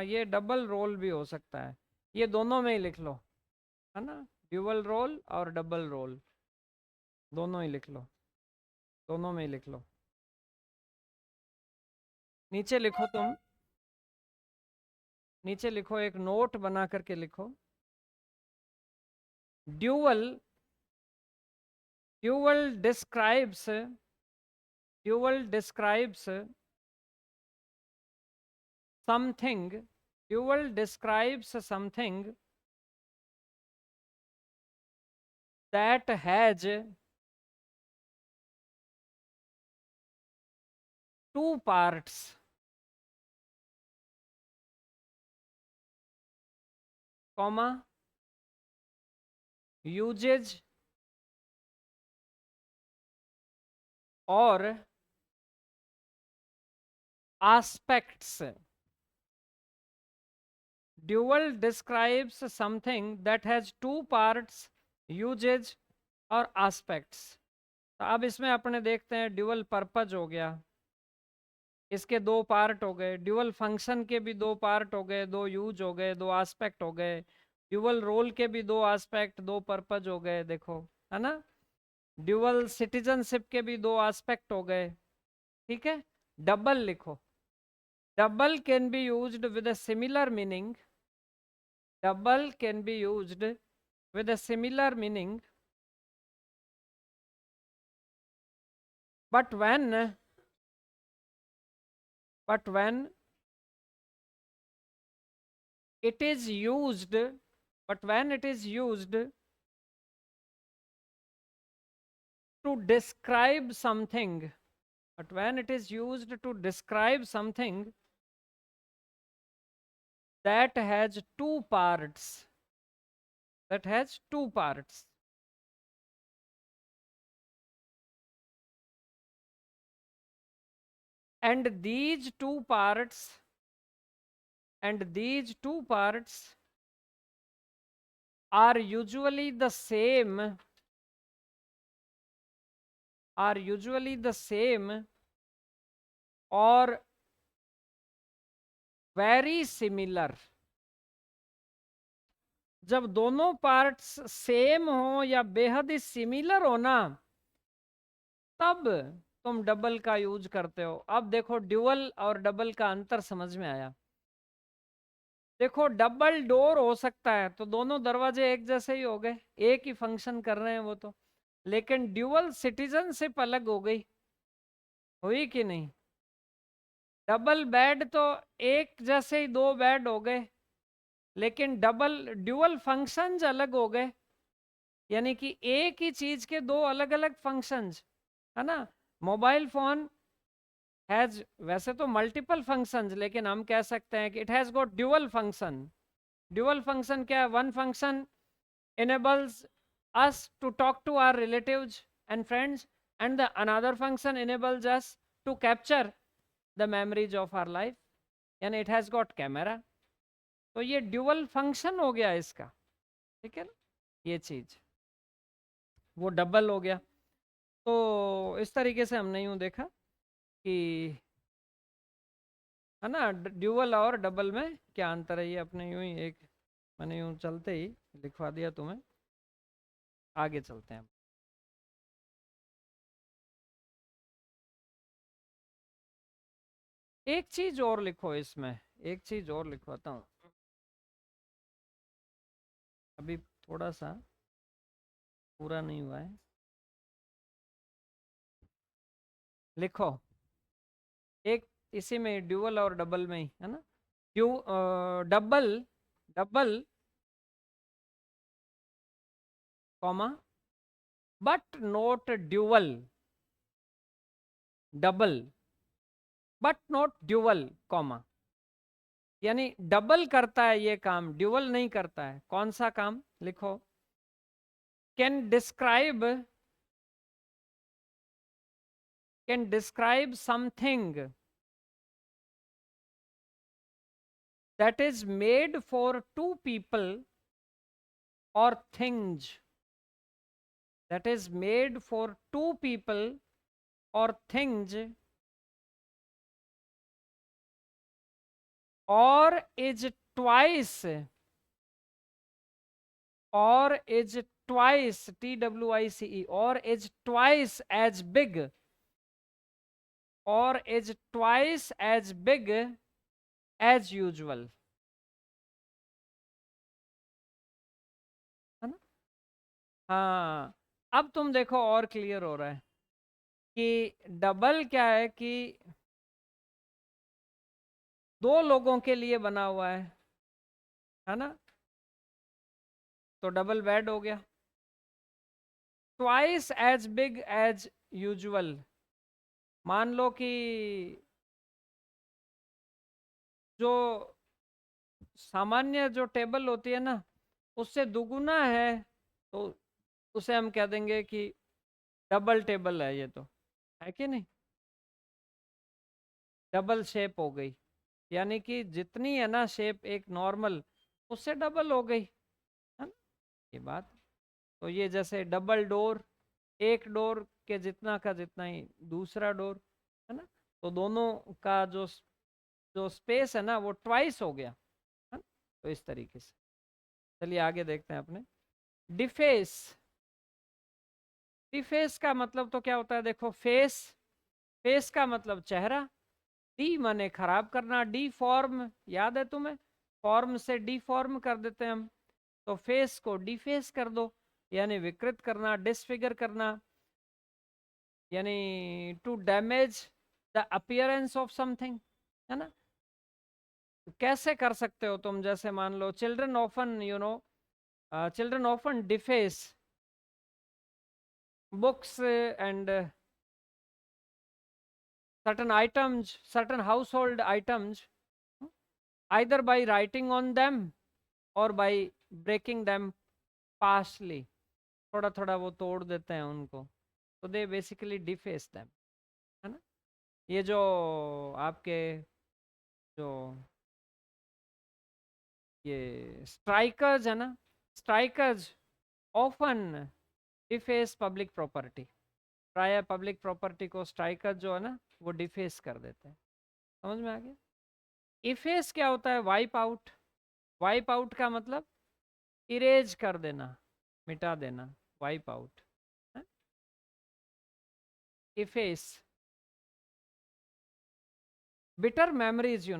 ये डबल रोल भी हो सकता है, ये दोनों में ही लिख लो, है ना। ड्यूअल रोल और डबल रोल दोनों ही लिख लो, दोनों में ही लिख लो। नीचे लिखो तुम, नीचे लिखो, एक नोट बना करके लिखो, dual, dual describes, dual describes something, dual describes something that has two parts, comma, usage or aspects. Dual describes something that has two parts, usage और aspects. तो अब इसमें अपने देखते हैं, ड्यूअल पर्पज हो गया, इसके दो पार्ट हो गए, ड्यूअल फंक्शन के भी दो पार्ट हो गए, दो यूज हो गए, दो एस्पेक्ट हो गए, ड्यूअल रोल के भी दो एस्पेक्ट, दो पर्पज हो गए, देखो, है ना। ड्यूअल सिटीजनशिप के भी दो एस्पेक्ट हो गए, ठीक है। डबल लिखो, double can be used with a similar meaning, double can be used with a similar meaning, but when it is used, but when it is used to describe something, but when it is used to describe something that has two parts, that has two parts, and these two parts, and these two parts are usually the same, are usually the same or very similar. जब दोनों parts same हो या बेहद ही similar हो ना, तब तुम double का यूज करते हो। अब देखो ड्यूअल और डबल का अंतर समझ में आया। देखो डबल डोर हो सकता है तो दोनों दरवाजे एक जैसे ही हो गए, एक ही फंक्शन कर रहे हैं वो तो, लेकिन ड्यूअल सिटीजनशिप अलग हो गई, हुई कि नहीं। डबल बेड तो एक जैसे ही दो बेड हो गए, लेकिन डबल ड्यूअल फंक्शंस अलग हो गए, यानी कि एक ही चीज के दो अलग अलग फंक्शंस, है ना। मोबाइल फोन हैज वैसे तो मल्टीपल फंक्शंस, लेकिन हम कह सकते हैं कि it has got dual function. Dual function क्या है? One function enables us to talk to our relatives and friends, and the another function enables us to capture the memories of our life, यानी it has got camera। तो ये dual function हो गया इसका, ठीक है ना, ये चीज वो डबल हो गया। तो इस तरीके से हमने यूं देखा कि, है ना, ड्यूअल और डबल में क्या अंतर है, ये अपने यूं ही एक मैंने यूं चलते ही लिखवा दिया तुम्हें। आगे चलते हैं। एक चीज और लिखो इसमें, एक चीज और लिखवाता हूँ अभी, थोड़ा सा पूरा नहीं हुआ है। लिखो एक इसी में ड्यूअल और डबल में ही, है ना। Double, double comma but not dual, double but not dual comma, यानी डबल करता है ये काम, ड्यूअल नहीं करता है। कौन सा काम? लिखो, can describe something that is made for two people or things, that is made for two people or things, or is twice, or is twice, twice, or is twice as big, or is twice as big as usual, है ना। हाँ, अब तुम देखो और clear हो रहा है कि डबल क्या है, कि दो लोगों के लिए बना हुआ है ना, तो डबल बेड हो गया। Twice as big as usual, मान लो कि जो सामान्य जो टेबल होती है ना, उससे दुगुना है, तो उसे हम कह देंगे कि डबल टेबल है ये, तो है कि नहीं, डबल शेप हो गई, यानी कि जितनी है ना शेप एक नॉर्मल, उससे डबल हो गई, है ना ये बात। तो ये जैसे डबल डोर, एक डोर के जितना का जितना ही दूसरा डोर, है ना, तो दोनों का जो जो स्पेस है ना वो ट्वाइस हो गया, है ना। तो इस तरीके से चलिए आगे देखते हैं अपने। डिफेस, डिफेस का मतलब तो क्या होता है? देखो, फेस, फेस का मतलब चेहरा, डी माने खराब करना, डी फॉर्म याद है तुम्हें, फॉर्म से डी फॉर्म कर देते हैं हम, तो फेस को डिफेस कर दो, यानी विकृत करना, डिसफिगर करना, यानी to damage the appearance of something, है ना। कैसे कर सकते हो तुम? जैसे मान लो children often, children often deface books and certain items, certain household items, either by writing on them or by breaking them partially, थोड़ा थोड़ा वो तोड़ देते हैं उनको, तो दे बेसिकली डिफेस देम, है ना। ये जो आपके जो ये स्ट्राइकर्स है ना, strikers often deface public property, प्राय पब्लिक प्रॉपर्टी को स्ट्राइकर जो है ना वो डिफेस कर देते हैं। समझ में आ गया? इफेस क्या होता है? वाइप आउट, वाइप आउट का मतलब इरेज कर देना, मिटा देना, wipe out, efface. Bitter memories,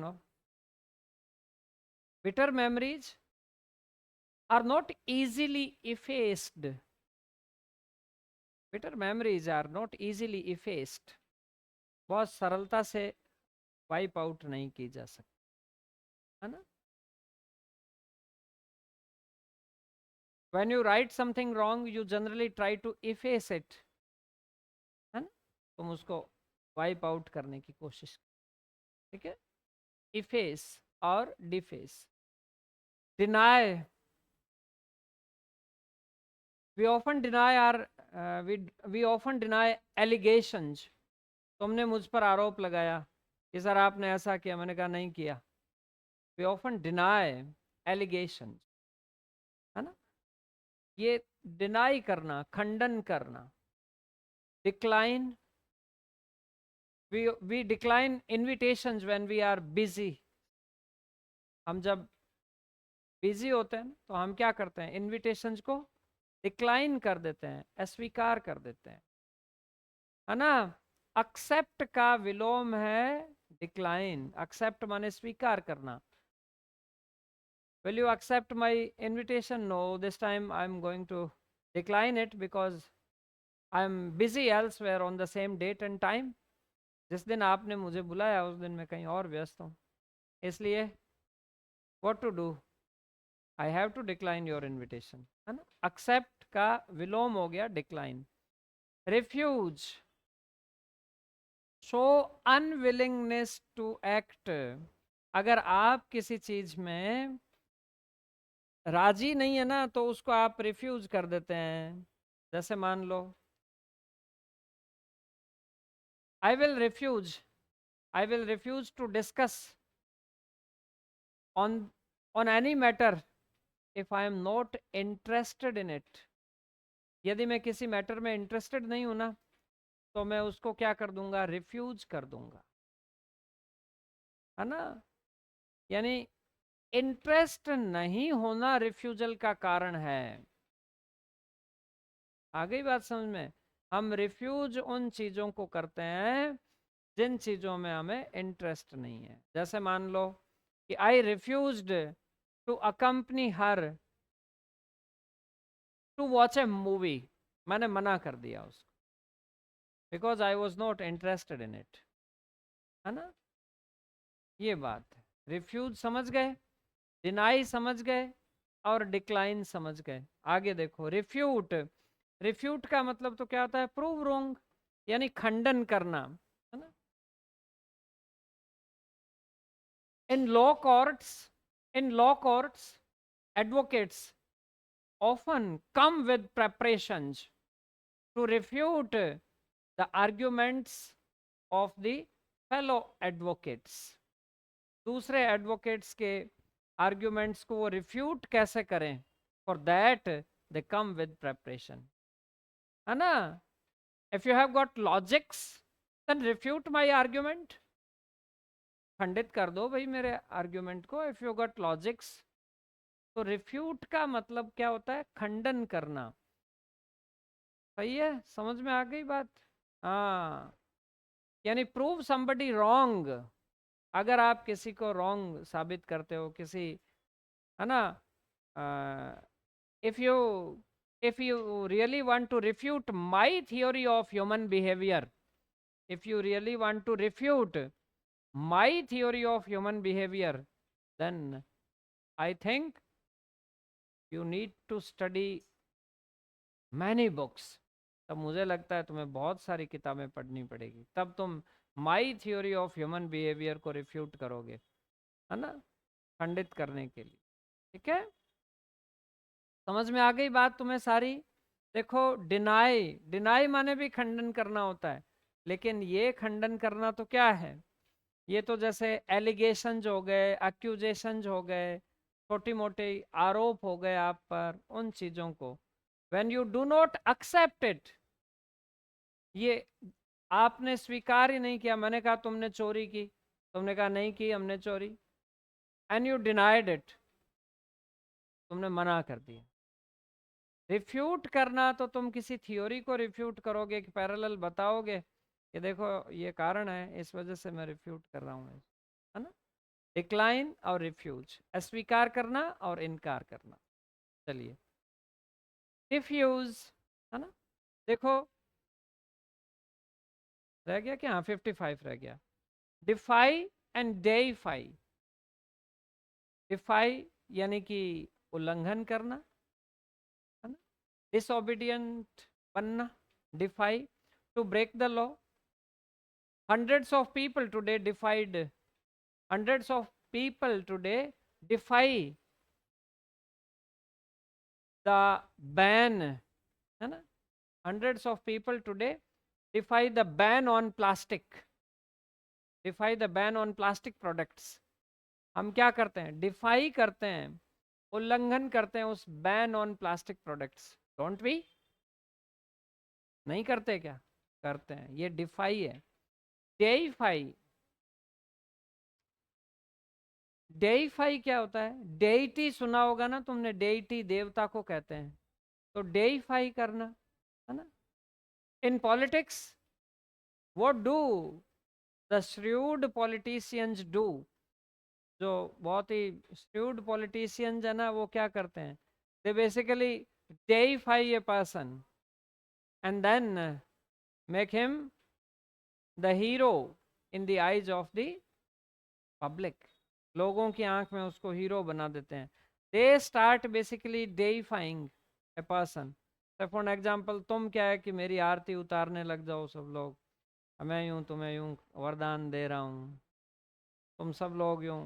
bitter memories are not easily effaced, bitter memories are not easily effaced, बहुत सरलता से वाइप आउट नहीं की जा सकती, है ना। When you write something wrong, you generally try to efface it, है ना। तुम उसको वाइप आउट करने की कोशिश, ठीक है। इफेस और deface. Deny, we often deny our we often deny allegations। तुमने मुझ पर आरोप लगाया कि सर आपने ऐसा किया, मैंने कहा नहीं किया। we often deny allegations, है ना। ये डिनाई करना, खंडन करना। Decline, we decline invitations when we are busy। हम जब बिजी होते हैं तो हम क्या करते हैं, इनविटेशंस को डिक्लाइन कर देते हैं, अस्वीकार कर देते हैं, है ना। एक्सेप्ट का विलोम है डिक्लाइन। एक्सेप्ट माने स्वीकार करना। Will you accept my invitation? No, this time I am going to decline it because I am busy elsewhere on the same date and time. जिस दिन आपने मुझे बुलाया उस दिन मैं कहीं और व्यस्त हूँ, इसलिए what to do, I have to decline your invitation, है ना। एक्सेप्ट का विलोम हो गया decline. Refuse, show unwillingness to act. अगर आप किसी चीज में राजी नहीं है ना तो उसको आप रिफ्यूज कर देते हैं। जैसे मान लो, I will refuse, I will refuse to discuss on on any matter if I am not interested in it. यदि मैं किसी मैटर में इंटरेस्टेड नहीं हूं ना तो मैं उसको क्या कर दूंगा, रिफ्यूज कर दूंगा, है ना। यानी इंटरेस्ट नहीं होना रिफ्यूजल का कारण है। आ गई बात समझ में। हम रिफ्यूज उन चीजों को करते हैं जिन चीजों में हमें इंटरेस्ट नहीं है। जैसे मान लो कि I refused to accompany her to watch a movie. मैंने मना कर दिया उसको because I was not interested in it, है ना। ये बात है। रिफ्यूज समझ गए, डिनाई समझ गए और डिक्लाइन समझ गए। आगे देखो, रिफ्यूट। रिफ्यूट का मतलब तो क्या होता है, प्रूव रोंग, यानी खंडन करना, है ना। In law courts, in law courts advocates often come with preparations to refute the arguments of the fellow advocates। दूसरे एडवोकेट्स के आर्ग्यूमेंट्स को वो रिफ्यूट कैसे करें, for that they come with preparation, है ना। If you have got logics then refute my argument. खंडित कर दो भाई मेरे आर्ग्यूमेंट को। इफ यू गॉट लॉजिक्स, तो रिफ्यूट का मतलब क्या होता है, खंडन करना। सही है, समझ में आ गई बात। हाँ, यानी प्रूव समबडी रॉन्ग। अगर आप किसी को रॉन्ग साबित करते हो, किसी, है ना, if you if you really want to refute my theory of human behavior, if you really want to refute my theory of human behavior, then I think you need to study many books। तब मुझे लगता है तुम्हें बहुत सारी किताबें पढ़नी पड़ेगी, तब तुम my theory of human behaviour को रिफ्यूट करोगे, है ना, खंडित करने के लिए। ठीक है, समझ में आ गई बात तुम्हें सारी। देखो, डिनाई, डिनाई माने भी खंडन करना होता है, लेकिन ये खंडन करना तो क्या है, ये तो जैसे एलिगेशन हो गए, एक्यूजेशन हो गए, छोटी मोटी आरोप हो गए आप पर, उन चीजों को when you do not accept it, ये आपने स्वीकार ही नहीं किया। मैंने कहा तुमने चोरी की, तुमने कहा नहीं की हमने चोरी, एंड यू डिनाइड इट, तुमने मना कर दिया। रिफ्यूट करना तो तुम किसी थ्योरी को रिफ्यूट करोगे, कि पैरेलल बताओगे कि देखो ये कारण है, इस वजह से मैं रिफ्यूट कर रहा हूँ, है ना। डिक्लाइन और रिफ्यूज, अस्वीकार करना और इनकार करना। चलिए, रिफ्यूज, है ना। देखो, रह गया क्या, हाँ 55 रह गया। डिफाई एंड डेफाई, डिफाई यानी कि उल्लंघन करना, है ना, डिसोबीडियंट बनना, defy, to break the law. Hundreds of people today defied, hundreds of people today defy the ban, है ना, hundreds of people today defy the ban on plastic, defy the ban on plastic products. हम क्या करते हैं, DeFi करते हैं, उल्लंघन करते हैं उस ban on plastic products. Don't we? नहीं करते क्या? करते हैं. ये डिफाई है. डेइफाई, डेइफाई क्या होता है? डेइटी सुना होगा ना तुमने, डेइटी देवता को कहते हैं, तो डेइफाई करना, है ना. In politics what do the shrewd politicians do? जो बहुत ही श्रूड पॉलिटिशियंस है ना, वो क्या करते हैं? They basically deify a person and then make him the hero in the eyes of the public. लोगों की आंख में उसको हीरो बना देते हैं. They start basically deifying a person. For example, तुम क्या है कि मेरी आरती उतारने लग जाओ सब लोग, मैं यूं तुम्हें यूं वरदान दे रहा हूँ, तुम सब लोग यूं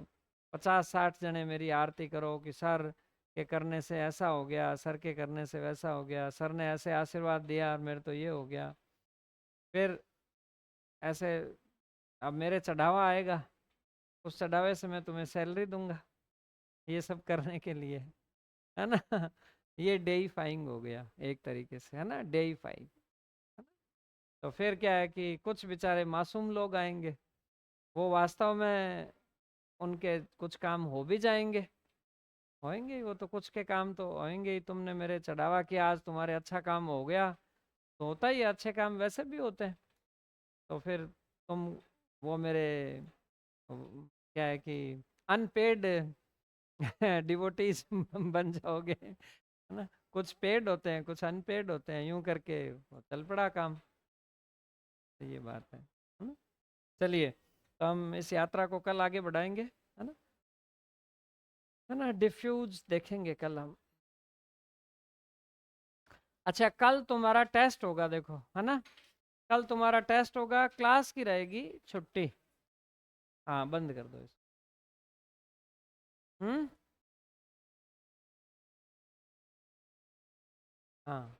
50-60 जने मेरी आरती करो कि सर के करने से ऐसा हो गया, सर के करने से वैसा हो गया, सर ने ऐसे आशीर्वाद दिया और मेरे तो ये हो गया. फिर ऐसे अब मेरे चढ़ावा आएगा, उस चढ़ावे से मैं तुम्हें सैलरी दूंगा, ये सब करने के लिए, है ना. ये डेइफाइंग हो गया एक तरीके से, है ना, डेइफाइंग. तो फिर क्या है कि कुछ बेचारे मासूम लोग आएंगे, वो वास्तव में उनके कुछ काम हो भी जाएंगे, होएंगे ही, वो तो कुछ के काम तो होएंगे ही. तुमने मेरे चढ़ावा किया, आज तुम्हारे अच्छा काम हो गया, तो होता ही है, अच्छे काम वैसे भी होते हैं. तो फिर तुम वो मेरे क्या है कि अनपेड डिवोटीज बन जाओगे, है ना. कुछ पेड होते हैं, कुछ अनपेड होते हैं, यूं करके वो चल पड़ा काम. तो ये बात है ना. चलिए, तो हम इस यात्रा को कल आगे बढ़ाएंगे, है ना, है ना. डिफ्यूज देखेंगे कल हम. अच्छा, कल तुम्हारा टेस्ट होगा, देखो, है ना. कल तुम्हारा टेस्ट होगा, क्लास की रहेगी छुट्टी. हाँ, बंद कर दो इसको. हम्म. हाँ,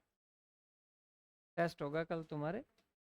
टेस्ट होगा कल तुम्हारे.